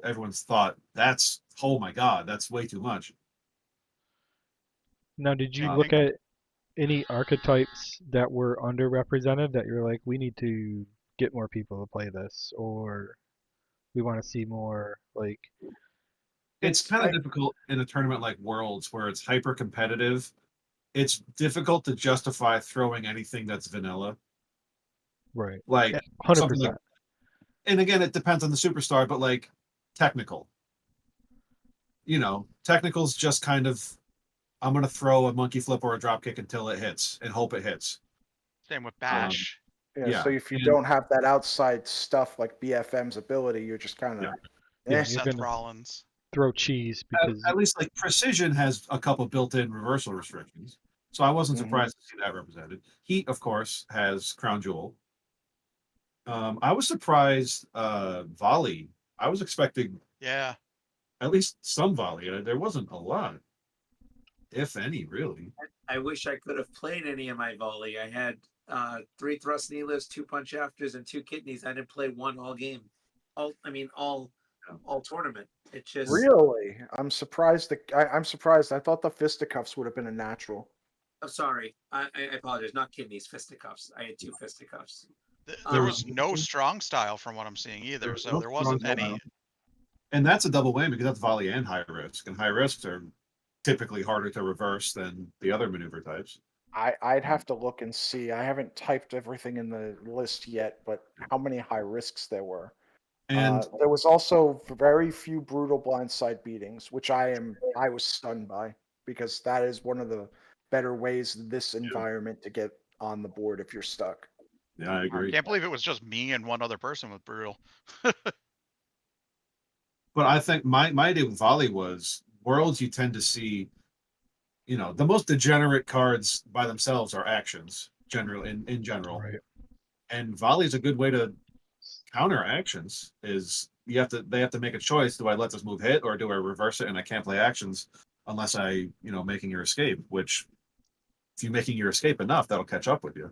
Everyone's thought that's, oh my god, that's way too much. Now, did you I look think at any archetypes that were underrepresented that you're like, we need to get more people to play this, or we want to see more like? It's It's kind of I, difficult in a tournament like Worlds where it's hyper competitive. It's difficult to justify throwing anything that's vanilla. Right. Like something like, 100%. and again, it depends on the superstar, but like technical. Technical's just kind of, I'm going to throw a monkey flip or a drop kick until it hits and hope it hits. same with Um, Bash. yeah. yeah. So if you And don't have that outside stuff like BFM's ability, you're just kind yeah. of Yeah, eh. you're Seth gonna Rollins. throw cheese because At least like Precision has a couple built-in reversal restrictions. So I wasn't Mhm. surprised to see that represented. Heat, of course, has Crown Jewel. I was surprised volley. I was expecting Yeah. at least some volley. There wasn't a lot, if any, really. I wish I could have played any of my volley. I had 3 thrust knee lifts, 2 punch afters, and 2 kidneys. I didn't play one all game. All tournament. It just Really, I'm surprised. I'm surprised. I thought the fisticuffs would have been a natural. I'm sorry. I apologize. Not kidneys, fisticuffs. I had 2 fisticuffs. There There was Um, no strong style from what I'm seeing there either, was so no there strong wasn't any. style. And that's a double whammy because that's volley and high risk. And high risks are typically harder to reverse than the other maneuver types. I'd have to look and see. I haven't typed everything in the list yet, but how many high risks there were. And There was also very few brutal blindside beatings, which I was stunned by because that is one of the better ways in this environment to get on the board if you're stuck. yeah, I agree. Can't believe it was just me and one other person with brutal. But I think my idea with volley was worlds you tend to see, the most degenerate cards by themselves are actions generally in general. right. And volley is a good way to counter actions. Is they have to make a choice. Do I let this move hit or do I reverse it and I can't play actions unless making your escape, which if you're making your escape enough, that'll catch up with you.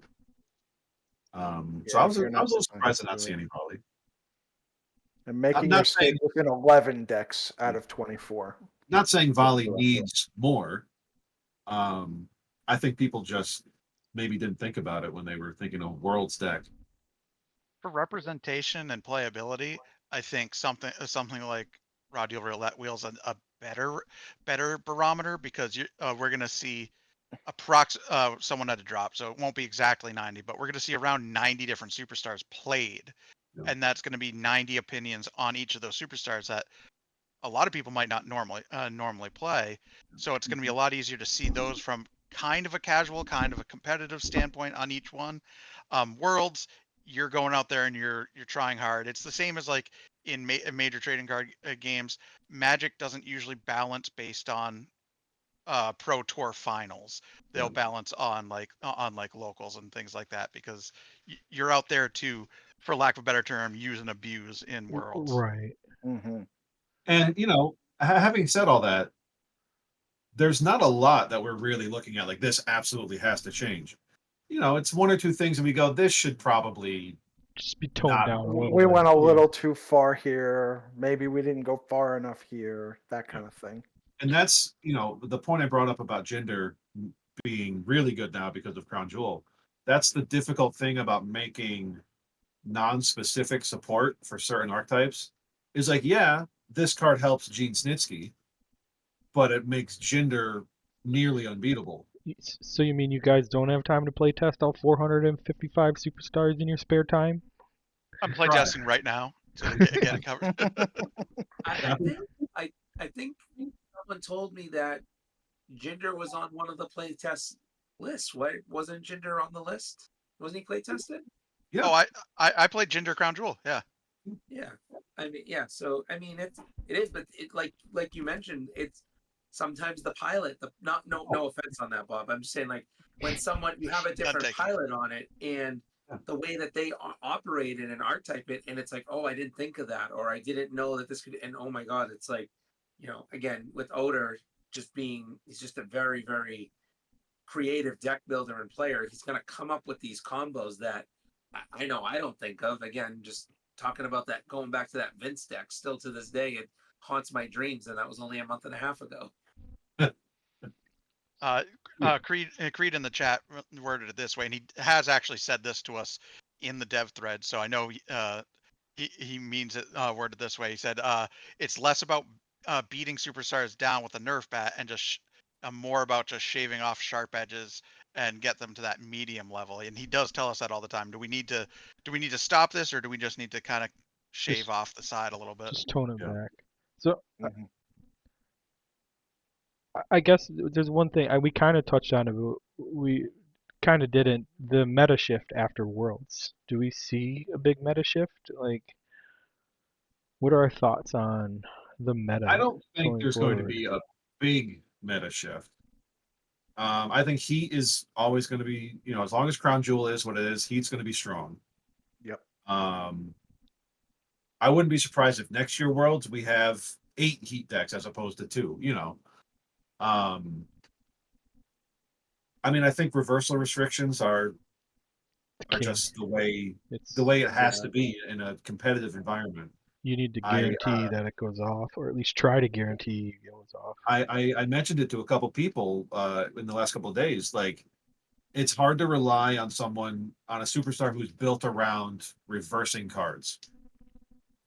So Yeah, I if was you're I not was a little designed surprised to to not do see it. any volley. And I'm making your not saying escape within 11 decks out of 24. not saying Just volley the record. needs more. I think people just maybe didn't think about it when they were thinking of World's deck. For representation and playability, I think something like Raw Deal Roulette Wheels a better barometer because we're gonna see someone had to drop, so it won't be exactly 90, but we're gonna see around 90 different superstars played, Yeah. and that's gonna be 90 opinions on each of those superstars that a lot of people might not normally play. So it's going to be a lot easier to see those from kind of a casual, kind of a competitive standpoint on each one. Worlds, you're going out there and you're trying hard. It's the same as like in major trading card games. Magic doesn't usually balance based on pro tour finals. They'll Yeah. balance on like locals and things like that because you're out there to, for lack of a better term, use and abuse in worlds. Right. Hmm. And having said all that, there's not a lot that we're really looking at like this absolutely has to change. It's one or two things and we go, this should probably Just be toned not. down a little We bit. went a Yeah. little too far here. Maybe we didn't go far enough here. That kind of thing. And that's, the point I brought up about gender being really good now because of Crown Jewel. That's the difficult thing about making non-specific support for certain archetypes is like, yeah, this card helps Gene Snitsky, but it makes gender nearly unbeatable. So you mean you guys don't have time to play test all 455 superstars in your spare time? I'm Try. playtesting right now to get it covered. I think someone told me that Jinder was on one of the playtest lists. Why wasn't Jinder on the list? Wasn't he play tested? Yeah. Oh, I played Ginger Crown Jewel. Yeah. Yeah. I mean, yeah. So I mean, it is, but it like you mentioned, it's sometimes the pilot. The not no offense on that, Bob. I'm just saying like when someone you have a None different taken. pilot on it and Yeah. the way that they operate in an archetype it, and it's like, oh, I didn't think of that, or I didn't know that this could, and oh my god, it's like, again with Oder just being, he's just a very very creative deck builder and player. He's going to come up with these combos that I know I don't think of. Again, just talking about that, going back to that Vince deck, still to this day, it haunts my dreams, and that was only a month and a half ago. Creed in the chat worded it this way, and he has actually said this to us in the dev thread. So I know he means it worded this way. He said it's less about beating superstars down with a Nerf bat and just more about just shaving off sharp edges and get them to that medium level. And he does tell us that all the time. Do we need to stop this, or do we just need to kind of shave Just- off the side a little bit? Just tone it Yeah. back. So Mhm. I guess there's one thing we kind of touched on it. But we kind of didn't. The meta shift after Worlds. Do we see a big meta shift? Like, what are our thoughts on the meta I don't think going there's going to forward? be a big meta shift. I think Heat is always going to be, as long as Crown Jewel is what it is, Heat's going to be strong. Yep. I wouldn't be surprised if next year Worlds we have 8 Heat decks as opposed to 2. I mean, I think reversal restrictions are King. just the way It's it has to be in a competitive environment. you need to I, guarantee that it goes off, or at least try to guarantee it goes off. I mentioned it to a couple people in the last couple of days. Like, it's hard to rely on a superstar who's built around reversing cards,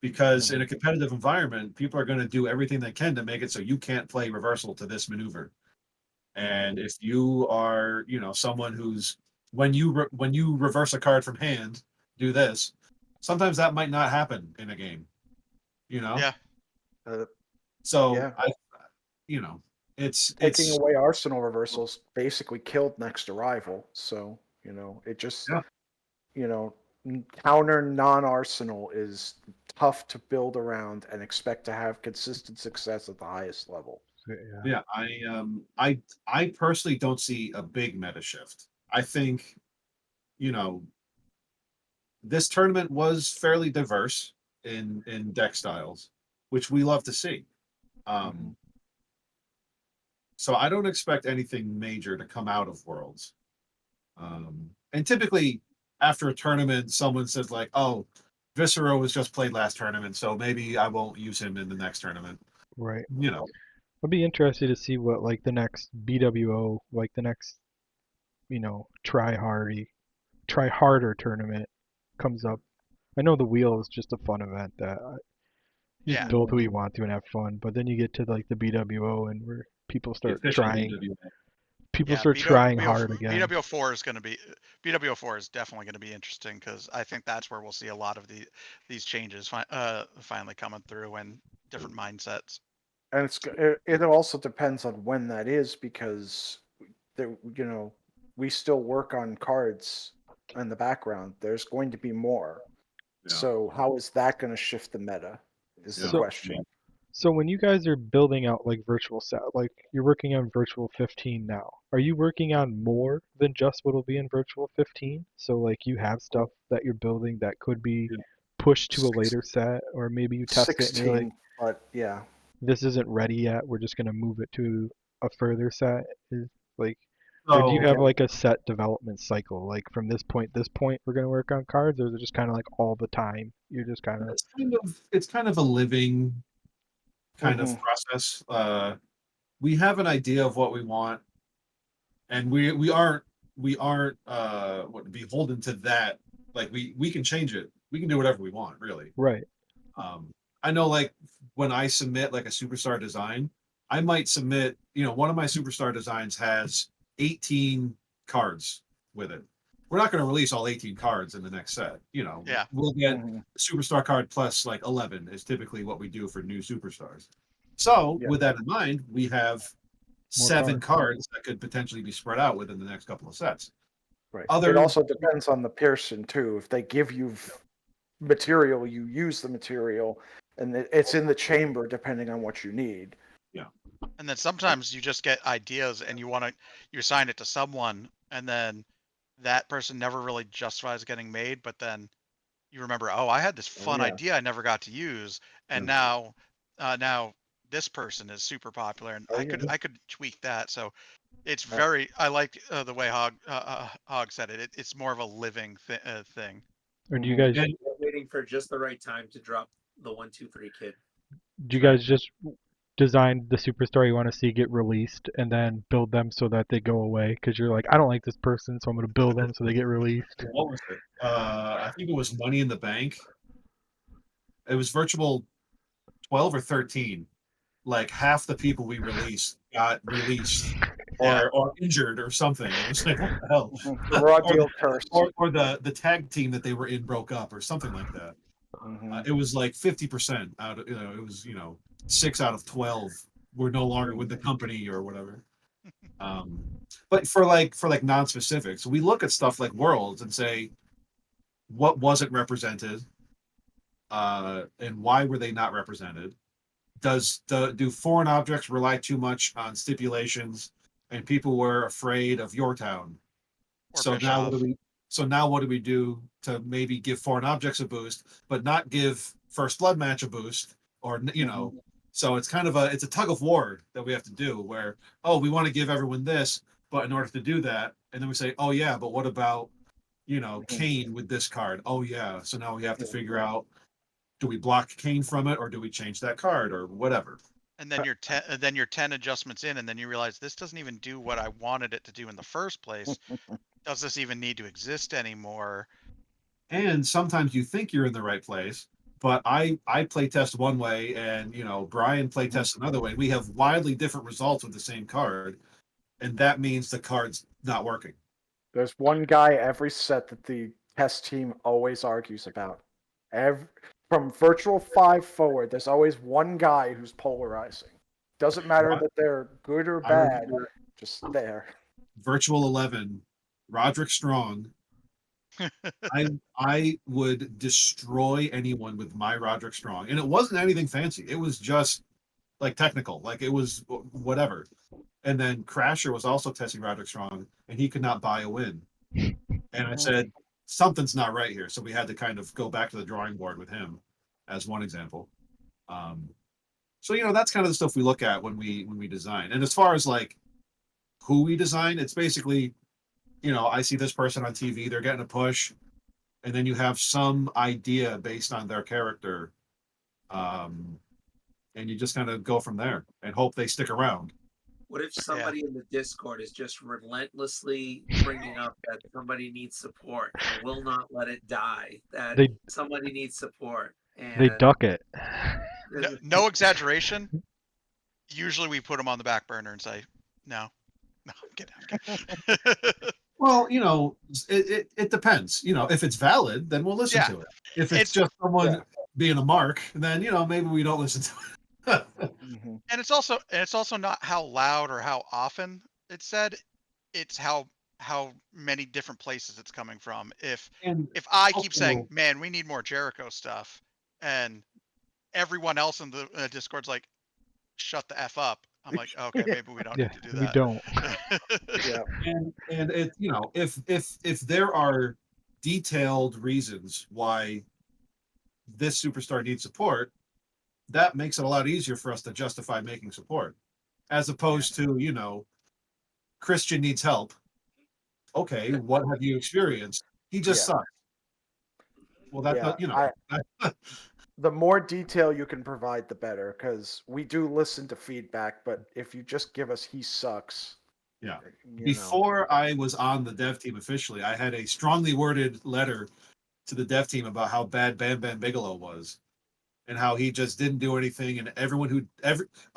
because in a competitive environment, people are going to do everything they can to make it so you can't play reversal to this maneuver. And if you are, someone who's when you reverse a card from hand, do this. Sometimes that might not happen in a game. Yeah. So Yeah. it's Taking away Arsenal reversals basically killed next arrival. So, it just, Yeah. Counter non-Arsenal is tough to build around and expect to have consistent success at the highest level. Yeah. I personally don't see a big meta shift. I think, this tournament was fairly diverse in deck styles, which we love to see. So I don't expect anything major to come out of Worlds. And typically after a tournament, someone says like, "Oh, Viscera was just played last tournament, so maybe I won't use him in the next tournament." Right. You know, I'd be interested to see what like the next BWO, like the next, try harder tournament comes up. I know the wheel is just a fun event that you just Yeah. build who you want to and have fun, but then you get to like the BWO and where people the start official trying, BWA. people start trying hard again. BWO4 is going to be BWO4 is definitely going to be interesting, because I think that's where we'll see a lot of these changes finally coming through, and different mindsets. And it also depends on when that is, because we still work on cards in the background. There's going to be more. Yeah. So how is that going to shift the meta is the Yeah. question. So when you guys are building out like virtual set, like you're working on virtual 15 now, are you working on more than just what'll be in virtual 15? So like you have stuff that you're building that could be Yeah. pushed to a later set, or maybe you test it and you're like, 16, but yeah. this isn't ready yet. We're just gonna move it to a further set. Is like, or do you have So like a set development cycle? Like from this point, we're gonna work on cards, or is it just kind of like all the time? You're just kind of it's kind of a living kind of process. We have an idea of what we want, and we aren't beholden to that. Like, we can change it. We can do whatever we want, really. right. I know, like, when I submit like a superstar design, I might submit, one of my superstar designs has 18 cards with it. We're not going to release all 18 cards in the next set. Yeah. We'll get a superstar card plus like 11 is typically what we do for new superstars. So with that in mind, we have More 7 cards that could potentially be spread out within the next couple of sets. Right. Other It also depends on the person too. If they give you material, you use the material, and it's in the chamber depending on what you need. And then sometimes you just get ideas and you assign it to someone, and then that person never really justifies getting made, but then you remember, oh, I had this Oh, fun yeah. idea I never got to use, and Yeah. now this person is super popular, and Oh, I yeah. could tweak that. So it's Uh, very, I like the way Hog said it. It's more of a living thing. Or do you Mhm. guys And Waiting for just the right time to drop the 1, 2, 3 kid. just design the superstar you want to see get released and then build them so that they go away? Because you're like, I don't like this person, so I'm going to build them so they get released. what was it? I think it was Money in the Bank. It was virtual 12 or 13. Like half the people we released got released Yeah. or injured or something. It was like, what the hell? The raw or, deal curse. or the tag team that they were in broke up or something like that. Mhm. It was like 50% out of, it was, 6 out of 12 were no longer with the company or whatever. Um, but for non-specifics, we look at stuff like Worlds and say, what wasn't represented? And why were they not represented? Do foreign objects rely too much on stipulations, and people were afraid of your town? Or So now what do Bischoff. we? So now what do we do to maybe give foreign objects a boost, but not give First Blood match a boost, or So it's kind of a tug of war that we have to do. Where we want to give everyone this, but in order to do that, and then we say, oh yeah, but what about Kane with this card? Oh yeah, so now we have to figure out, do we block Kane from it, or do we change that card, or whatever? And then you're 10 adjustments in, and then you realize this doesn't even do what I wanted it to do in the first place. Does this even need to exist anymore? And sometimes you think you're in the right place, but I play test one way, and Brian play tests another way. We have wildly different results with the same card, and that means the card's not working. There's one guy every set that the test team always argues about. From Virtual 5 forward, there's always one guy who's polarizing. Doesn't matter that they're good or I bad, remember just there. Virtual 11, Roderick Strong. I would destroy anyone with my Roderick Strong, and it wasn't anything fancy. It was just like technical, like it was whatever. And then Crasher was also testing Roderick Strong, and he could not buy a win. And I said, something's not right here. So we had to kind of go back to the drawing board with him as one example. So that's kind of the stuff we look at when we design. And as far as like who we design, it's basically, I see this person on TV, they're getting a push, and then you have some idea based on their character. And you just kind of go from there and hope they stick around. What if somebody in the Discord is just relentlessly bringing up that somebody needs support and will not let it die? That They somebody needs support, and they duck it. No exaggeration. Usually we put them on the back burner and say, no, I'm kidding. Well, it depends. If it's valid, then we'll listen Yeah. to it. If it's It's just someone being a mark, then maybe we don't listen to it. and it's also not how loud or how often it's said. It's how many different places it's coming from. If And I keep saying, also, man, we need more Jericho stuff, and everyone else in the Discord's like, shut the F up. I'm like, okay, maybe we don't Yeah, need to do we that. don't. Yeah. and it if there are detailed reasons why this superstar needs support, that makes it a lot easier for us to justify making support, as opposed to Christian needs help. Okay, what have you experienced? He just Yeah. sucks. Well, that's The more detail you can provide, the better, because we do listen to feedback, but if you just give us he sucks. Yeah. you know. Before I was on the dev team officially, I had a strongly worded letter to the dev team about how bad Bam Bam Bigelow was, and how he just didn't do anything, and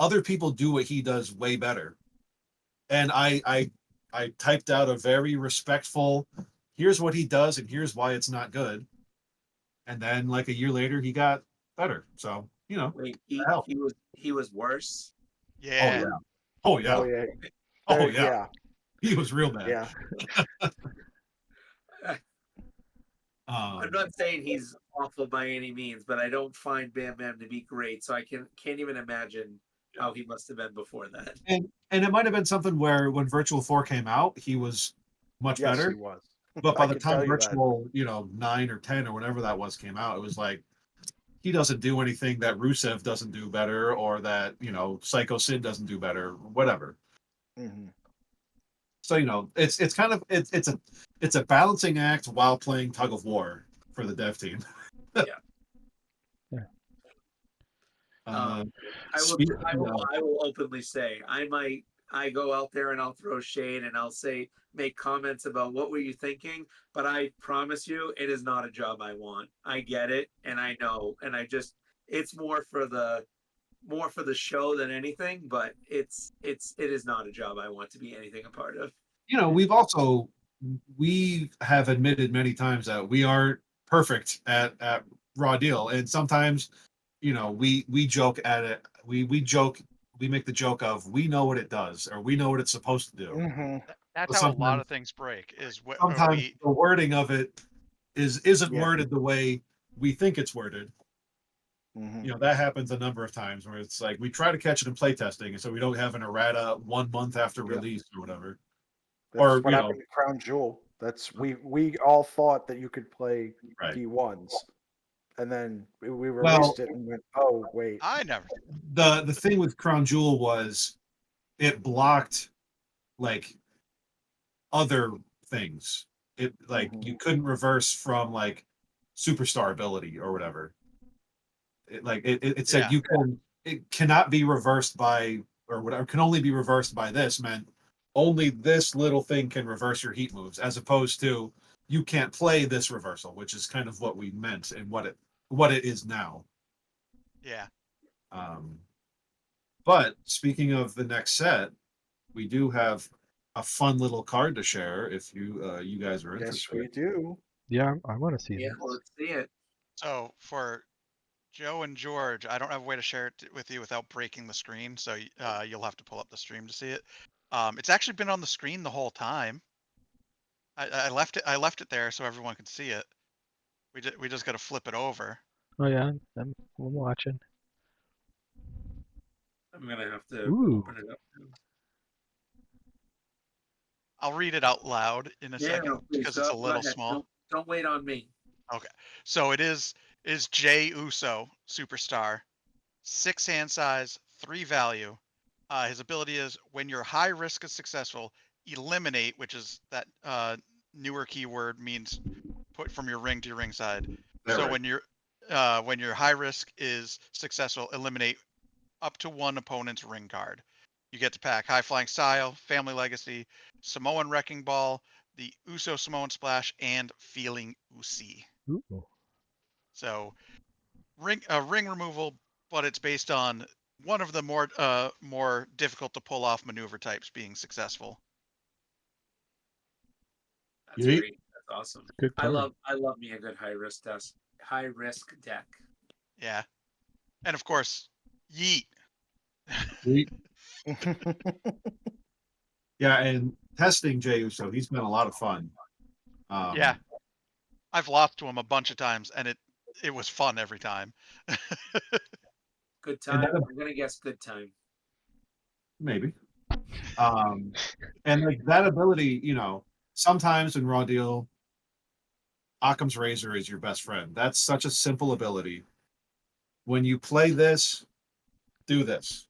other people do what he does way better. And I typed out a very respectful, here's what he does and here's why it's not good. And then like a year later he got better. So, wait, that helped. he was worse. Yeah. Oh yeah. Oh yeah. Oh yeah. Yeah. He was real bad. Yeah. not saying he's awful by any means, but I don't find Bam Bam to be great. So I can't even imagine how he must have been before that. And it might have been something where when Virtual 4 came out, he was much Yes, better. he was. But by I the could time tell you that. Virtual, 9 or 10 or whatever that was came out, it was like he doesn't do anything that Rusev doesn't do better, or that Psycho Sid doesn't do better, whatever. Hmm. So it's kind of it's a balancing act while playing tug of war for the dev team. Yeah. I will. Speak- I will openly say I go out there and I'll throw shade and I'll make comments about what were you thinking, but I promise you it is not a job I want. I get it and I know, and it's more for the show than anything, but it is not a job I want to be anything a part of. we have admitted many times that we aren't perfect at Raw Deal, and sometimes we joke at it. We joke. We make the joke of we know what it does, or we know what it's supposed to do. Hmm. That's But how a lot sometimes of things break. Is what sometimes we the wording of it isn't Yeah. worded the way we think it's worded. Hmm. That happens a number of times where it's like we try to catch it in playtesting, and so we don't have an errata 1 month after Yeah. release or whatever. That's Or what happened to Crown Jewel. That's we all thought that you could play right. D1s, and then we Well, released it and went, oh wait. I never. the thing with Crown Jewel was it blocked like other things. It like Mhm. you couldn't reverse from like superstar ability or whatever. It said Yeah. it cannot be reversed by, or whatever, can only be reversed by this, meant only this little thing can reverse your heat moves, as opposed to you can't play this reversal, which is kind of what we meant and what it is now. Yeah. Um, but speaking of the next set, we do have a fun little card to share if you guys are Yes, interested. we do. Yeah, I want to see Yeah, this. let's see it. So for Joe and George, I don't have a way to share it with you without breaking the screen, so you'll have to pull up the stream to see it. It's actually been on the screen the whole time. I left it. I left it there so everyone could see it. We just got to flip it over. Oh yeah, I'm watching. I'm gonna have to Ooh. open it up now. I'll read it out loud in a Yeah, second no, please because it's a go little ahead. small. Don't wait on me. Okay. So it is Jay Uso, superstar, 6 hand size, 3 value. His ability is when your high risk is successful, eliminate, which is that newer keyword, means put from your ring to your ring side. That So right. when your high risk is successful, eliminate up to 1 opponent's ring card. You get to pack High Flying Style, Family Legacy, Samoan Wrecking Ball, the Uso Samoan Splash, and Feeling Usi. Ooh. So ring removal, but it's based on one of the more difficult to pull off maneuver types being successful. That's Yeet. great. That's awesome. Good I card. love me a good high risk deck. Yeah, and of course, yeet. Yeet. Yeah, and testing Jey Uso, he's been a lot of fun. Yeah, I've lost to him a bunch of times, and it was fun every time. Good And time. I'm gonna guess good time. maybe. And like that ability, sometimes in Raw Deal, Occam's Razor is your best friend. That's such a simple ability. When you play this, do this.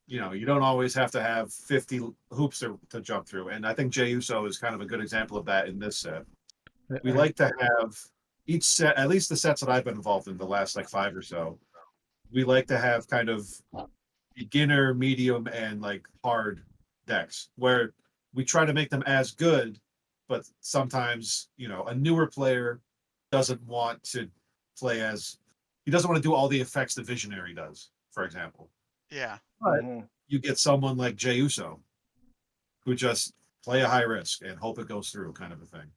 You don't always have to have 50 hoops to jump through. And I think Jey Uso is kind of a good example of that in this set. We I- like to have each set, at least the sets that I've been involved in the last like 5 or so, we like to have kind of beginner, medium, and like hard decks where we try to make them as good, but sometimes a newer player doesn't want to play as he doesn't want to do all the effects the Visionary does, for example. Yeah, But Mhm. you get someone like Jey Uso who just play a high risk and hope it goes through, kind of a thing.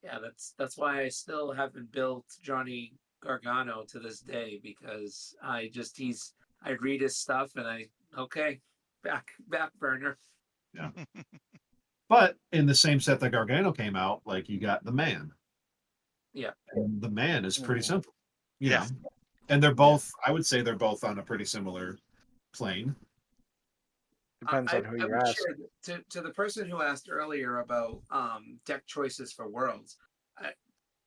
Yeah, that's why I still haven't built Johnny Gargano to this day, because I read his stuff and back burner. Yeah. But in the same set that Gargano came out, like you got the Man. And the man is pretty Mhm. simple, you Yeah. know. And they're both, I would say, they're both on a pretty similar plane. Depends on who I you would ask. share to the person who asked earlier about deck choices for worlds. I,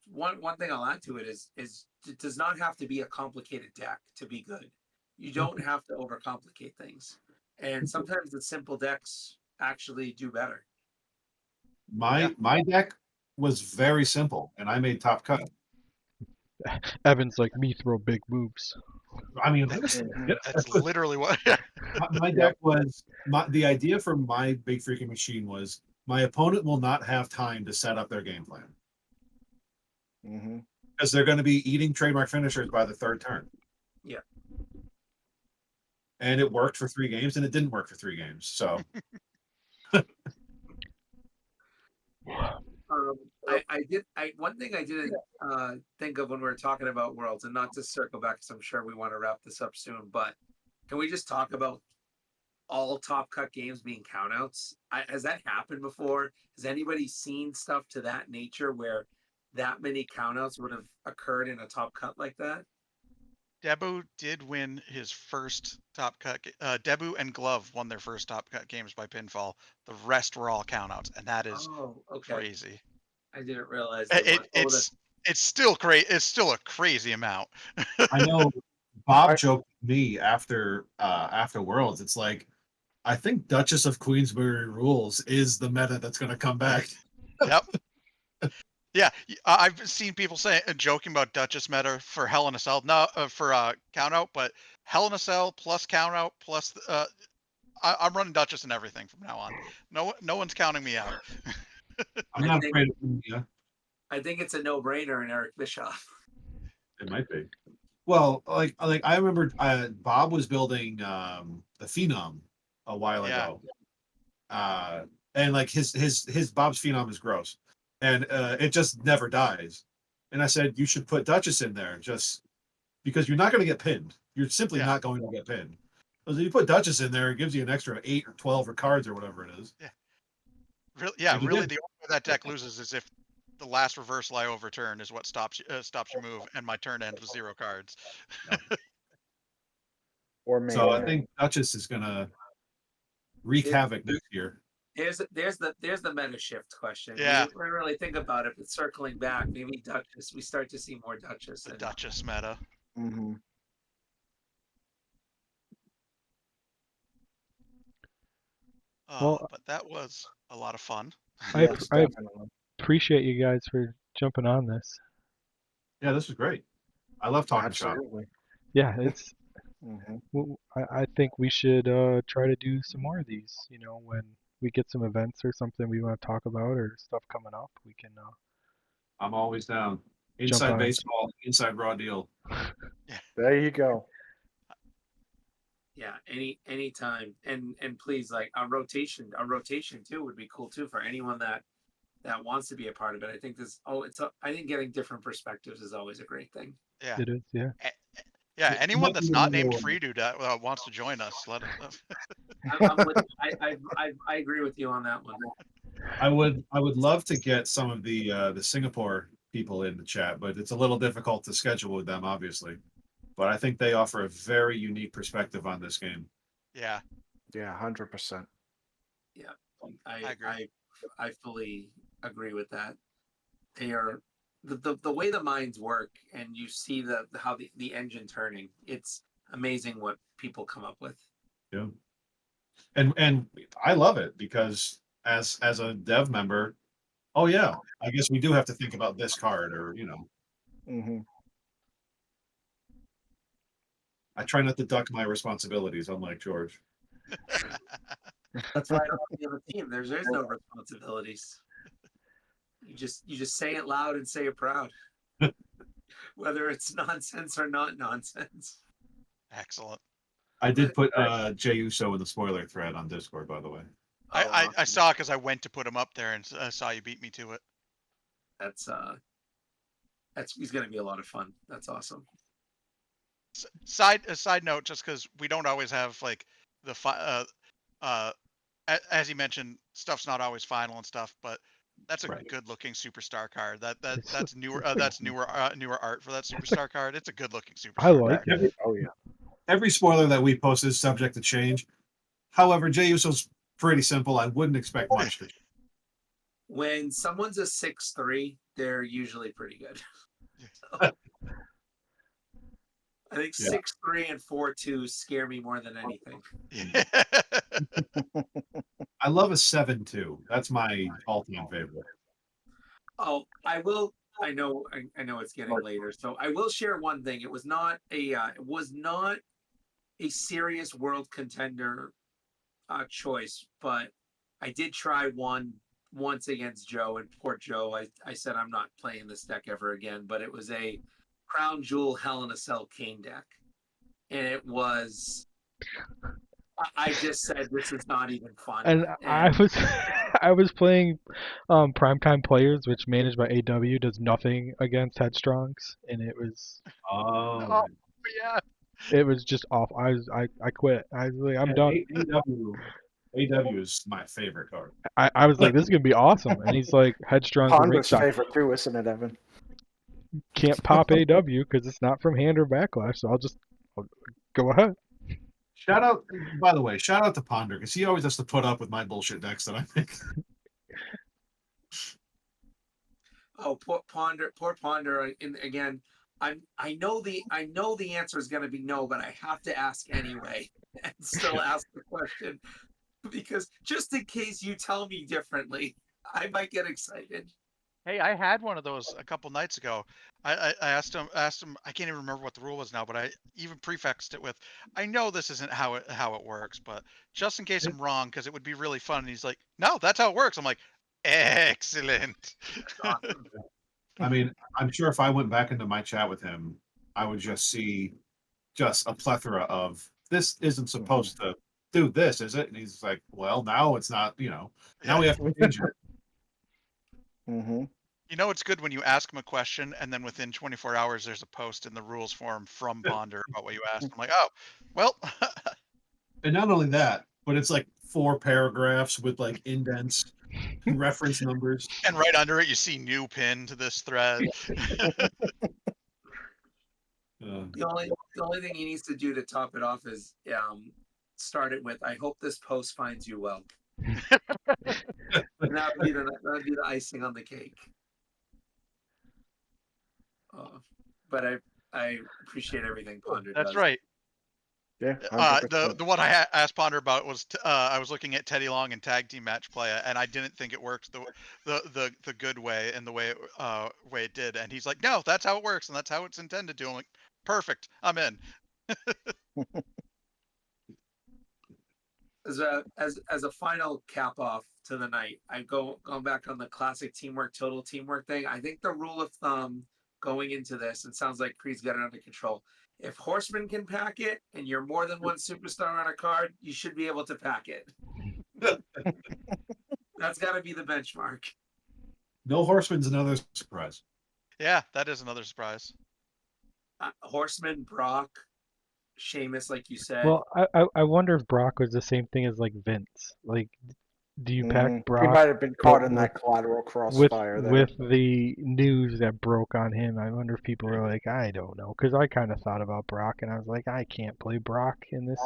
one thing I'll add to it is it does not have to be a complicated deck to be good. You don't have to overcomplicate things, and sometimes the simple decks actually do better. My deck was very simple, and I made top cut. Evan's like, me throw big moves. I mean, listen, Mhm. yeah, That's literally what. my deck was the idea for my big freaking machine was my opponent will not have time to set up their game plan Mm-hmm. because they're going to be eating trademark finishers by the third turn. Yeah. And it worked for 3 games, and it didn't work for 3 games. So One thing I didn't think of when we were talking about worlds, and not to circle back because I'm sure we want to wrap this up soon, but can we just talk about all top cut games being countouts? Has that happened before? Has anybody seen stuff to that nature where that many countouts would have occurred in a top cut like that? Debu did win his first top cut. Debu and Glove won their first top cut games by pinfall. The rest were all countouts, and that is Oh, okay. crazy. I didn't realize that. It's still great. It's still a crazy amount. I know Bob joked with me after Worlds. It's like, I think Duchess of Queensbury Rules is the meta that's going to come back. Yep. Yeah, I've seen people joking about Duchess meta for Hell in a Cell, no, for count out, but Hell in a Cell plus count out plus I'm running Duchess and everything from now on. No one's counting me out. I'm not afraid of India. I think it's a no-brainer in Eric Bischoff. It might be. Well, like I remember Bob was building the Phenom a while Yeah. ago. And like his Bob's Phenom is gross. And it just never dies. And I said, you should put Duchess in there just because you're not going to get pinned. You're simply Yeah. not going to get pinned. Because if you put Duchess in there, it gives you an extra 8 or 12 or cards or whatever it is. Yeah. Like you Really, did. the only way that deck loses is if the last reversal I overturn is what stops your move, and my turn ends with 0 cards. Or maybe. So I think Duchess is going to wreak havoc next year. There's the meta shift question. Yeah. We didn't really think about it, but circling back, maybe Duchess. We start to see more Duchess. The Duchess meta. Mm-hmm. Well, But that was a lot of fun. Yes, I definitely. appreciate you guys for jumping on this. Yeah, this was great. I love talking shop. Absolutely. Yeah, it's. Mm-hmm. I think we should try to do some more of these. You know, when we get some events or something we want to talk about or stuff coming up, we can. I'm always down. Jump Inside on. baseball, inside raw deal. There you go. Yeah, any time, and please, like a rotation too would be cool too for anyone that wants to be a part of it. I think I think getting different perspectives is always a great thing. Yeah. It is, yeah. Yeah, anyone that's not named Freedude that wants to join us, let us. I agree with you on that one. I would love to get some of the Singapore people in the chat, but it's a little difficult to schedule with them, obviously. But I think they offer a very unique perspective on this game. Yeah. Yeah, 100%. Yeah, I agree. I fully agree with that. They are the way the minds work, and you see how the engine turning. It's amazing what people come up with. Yeah, and I love it because as a dev member, oh yeah, I guess we do have to think about this card, or Mm-hmm. I try not to duck my responsibilities, unlike George. That's why I don't have the other team. There's no responsibilities. You just say it loud and say it proud, whether it's nonsense or not nonsense. Excellent. I did put Jey Uso in the spoiler thread on Discord, by the way. I saw because I went to put him up there and saw you beat me to it. That's he's gonna be a lot of fun. That's awesome. Side note, just because we don't always have like the as you mentioned, stuff's not always final and stuff, but That's a Right. good-looking superstar card. It's That's newer. pretty That's cool. newer art for that superstar card. It's a good-looking I superstar like card. it. Oh yeah. Every spoiler that we post is subject to change. However, Jey Uso's pretty simple. I wouldn't expect much to change. When someone's a 6'3", they're usually pretty good. I think Yeah. 6'3" and 4'2" scare me more than anything. I love a 7-2. That's my all-time favorite. Oh, I will. I know. I know it's getting later, so I will share one thing. It was not a. It was not a serious world contender choice, but I did try one once against Joe, and poor Joe. I said I'm not playing this deck ever again, but it was a Crown Jewel Hell in a Cell Kane deck, and it was. I just said this is not even fun. And I was I was playing Primetime Players, which managed by AW, does nothing against Headstrongs, and it was Oh, yeah. just off. I quit. I was like, I'm done. AW is my favorite card. I was like, this is gonna be awesome, and he's like, Headstrongs are Ponder's ringside. favorite too, isn't it, Evan? Can't pop AW because it's not from Hand or Backlash, so I'll go ahead. Shout out, by the way, shout out to Ponder because he always has to put up with my bullshit decks that I make. Oh, poor Ponder. And again, I know the answer is going to be no, but I have to ask anyway, and still ask the question because just in case you tell me differently, I might get excited. Hey, I had one of those a couple nights ago. I asked him. I can't even remember what the rule was now, but I even prefixed it with, "I know this isn't how it works, but just in case I'm wrong, because it would be really fun." And he's like, "No, that's how it works." I'm like, "Excellent." Awesome. I mean, I'm sure if I went back into my chat with him, I would just see just a plethora of this isn't supposed to do this, is it? And he's like, well, now it's not, now we have to change it. Mm-hmm. You know, it's good when you ask him a question and then within 24 hours there's a post in the rules forum from Ponder about what you asked. I'm like, oh, well, And not only that, but it's like 4 paragraphs with like indents and reference numbers. and right under it you see new pin to this thread. The only thing he needs to do to top it off is start it with, "I hope this post finds you well." And that would be the icing on the cake. But I appreciate everything Ponder does. That's right. Yeah, 100%. The one I asked Ponder about was I was looking at Teddy Long and tag team match play, and I didn't think it worked the good way and the way it did. And he's like, no, that's how it works, and that's how it's intended to. I'm like, perfect, I'm in. As a final cap off to the night, going back on the classic total teamwork thing. I think the rule of thumb going into this, it sounds like Creed's got it under control. If Horseman can pack it and you're more than one superstar on a card, you should be able to pack it. That's got to be the benchmark. No Horseman's another surprise. Yeah, that is another surprise. Horseman, Brock, Sheamus, like you said. Well, I wonder if Brock was the same thing as like Vince. Like, do you pack Brock? He might have been caught in with- that collateral crossfire there. with the news that broke on him. I wonder if people were like, I don't know, because I kind of thought about Brock, and I was like, I can't play Brock in this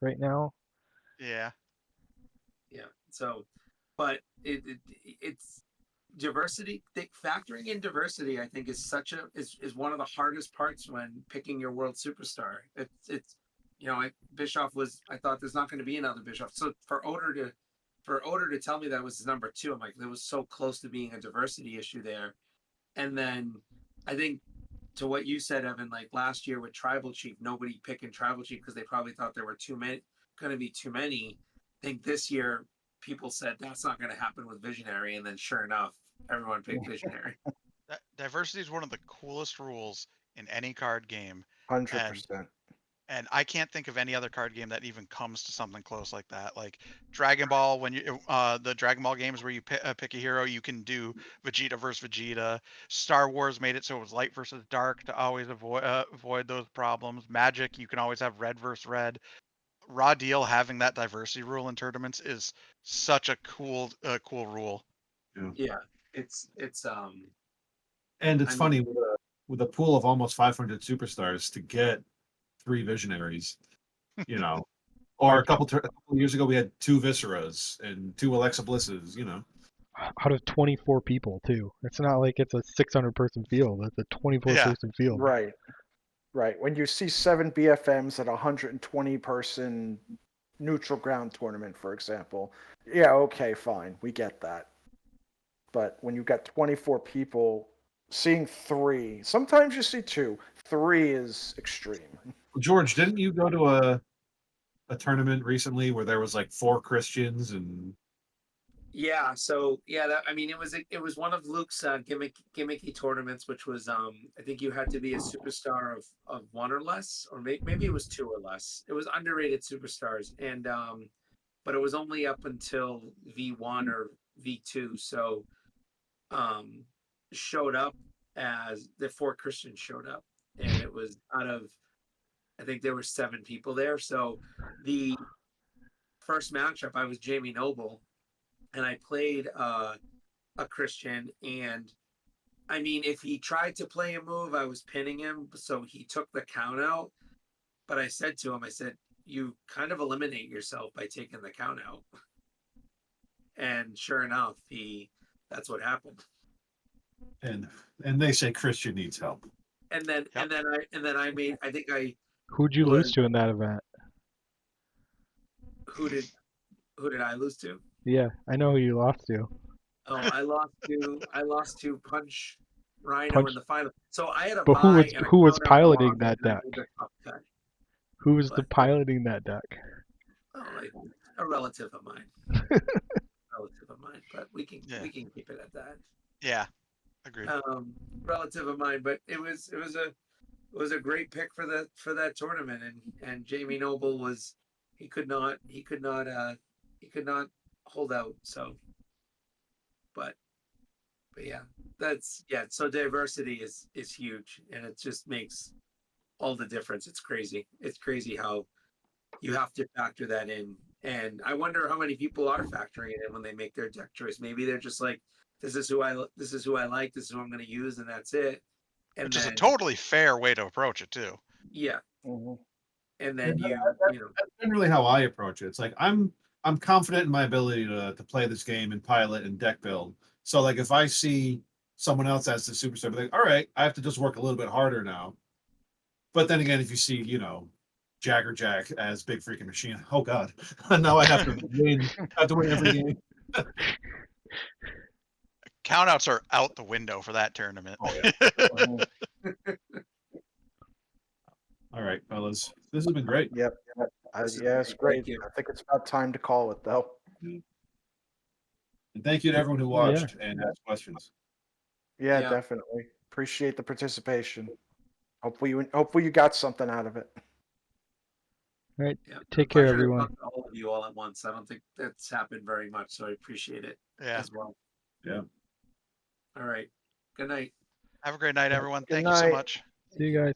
right now. Yeah. So, but it's diversity. Factoring in diversity, I think, is is one of the hardest parts when picking your world superstar. It's Bischoff was. I thought there's not going to be another Bischoff. So for Oder to tell me that was his number 2, I'm like, it was so close to being a diversity issue there. And then I think to what you said, Evan, like last year with Tribal Chief, nobody picking Tribal Chief because they probably thought there were going to be too many. I think this year people said that's not going to happen with Visionary, and then sure enough, everyone picked Visionary. Diversity is one of the coolest rules in any card game. 100%. And I can't think of any other card game that even comes to something close like that. Like Dragon Ball, when you the Dragon Ball games where you pick a hero, you can do Vegeta versus Vegeta. Star Wars made it so it was light versus dark to always avoid those problems. Magic, you can always have red versus red. Raw Deal having that diversity rule in tournaments is such a cool rule. Yeah, it's And it's I funny mean, with a pool of almost 500 superstars to get 3 visionaries, you know, or a couple years ago we had 2 Visceras and 2 Alexa Blisses, you know. Out of 24 people too. It's not like it's a 600 person field. It's a 24 Yeah. person field. Right. Right. When you see 7 BFMs at a 120 person neutral ground tournament, for example, yeah, okay, fine, we get that. But when you've got 24 people, seeing 3, sometimes you see 2, 3 is extreme. George, didn't you go to a tournament recently where there was like 4 Christians and yeah. So yeah, I mean, it was one of Luke's gimmicky tournaments, which was I think you had to be a superstar of 1 or less, or maybe it was 2 or less. It was underrated superstars, and but it was only up until V1 or V2. So um, showed up as the 4 Christians showed up, and it was out of, I think there were 7 people there. So the first matchup, I was Jamie Noble, and I played a Christian. And I mean, if he tried to play a move, I was pinning him, so he took the count out. But I said to him, I said, "You kind of eliminate yourself by taking the count out." And sure enough, that's what happened. and and they say Christian needs help. And then Yep. and then I made, I think I Who'd you lose to in that event? who did I lose to? Yeah, I know who you lost to. Oh, I lost to Punch Rhino Punch. in the final. So I had a But bye and a who was count out piloting loss, that and I deck? made the top cut. Who was the But piloting that deck? like a relative of mine. Relative of mine, but we can keep it at that. Yeah. Agreed. Relative of mine, but it was a great pick for that tournament, and Jamie Noble was, he could not hold out. So but yeah, so diversity is huge, and it just makes all the difference. It's crazy how you have to factor that in. And I wonder how many people are factoring it in when they make their deck choice. Maybe they're just like, this is who I like, this is who I'm going to use, and that's it. And Which is a then totally fair way to approach it too. yeah, Mhm. and then you know, That's generally how I approach it. It's like I'm confident in my ability to play this game and pilot and deck build. So like if I see someone else as the superstar, I'm like, all right, I have to just work a little bit harder now. But then again, if you see, you know, Jagger Jack as big freaking machine, oh god, now I have to win. I have to win every game. Countouts are out the window for that tournament. Oh, yeah. Mhm. All right, fellas, this has been great. Yep. This is Yeah, it's great. great. Thank you. I think it's about time to call it, though. And thank you to everyone who Yeah. watched and asked questions. Yeah, Yeah. definitely. Appreciate the participation. Hopefully you got something out of it. All right. Yeah, Take care, pleasure to everyone. talk to all of you all at once. I don't think that's happened very much, so I appreciate it Yeah. as well. Yeah. All right. Good night. Have a great night, everyone. Good Thank you so night. much. See you guys.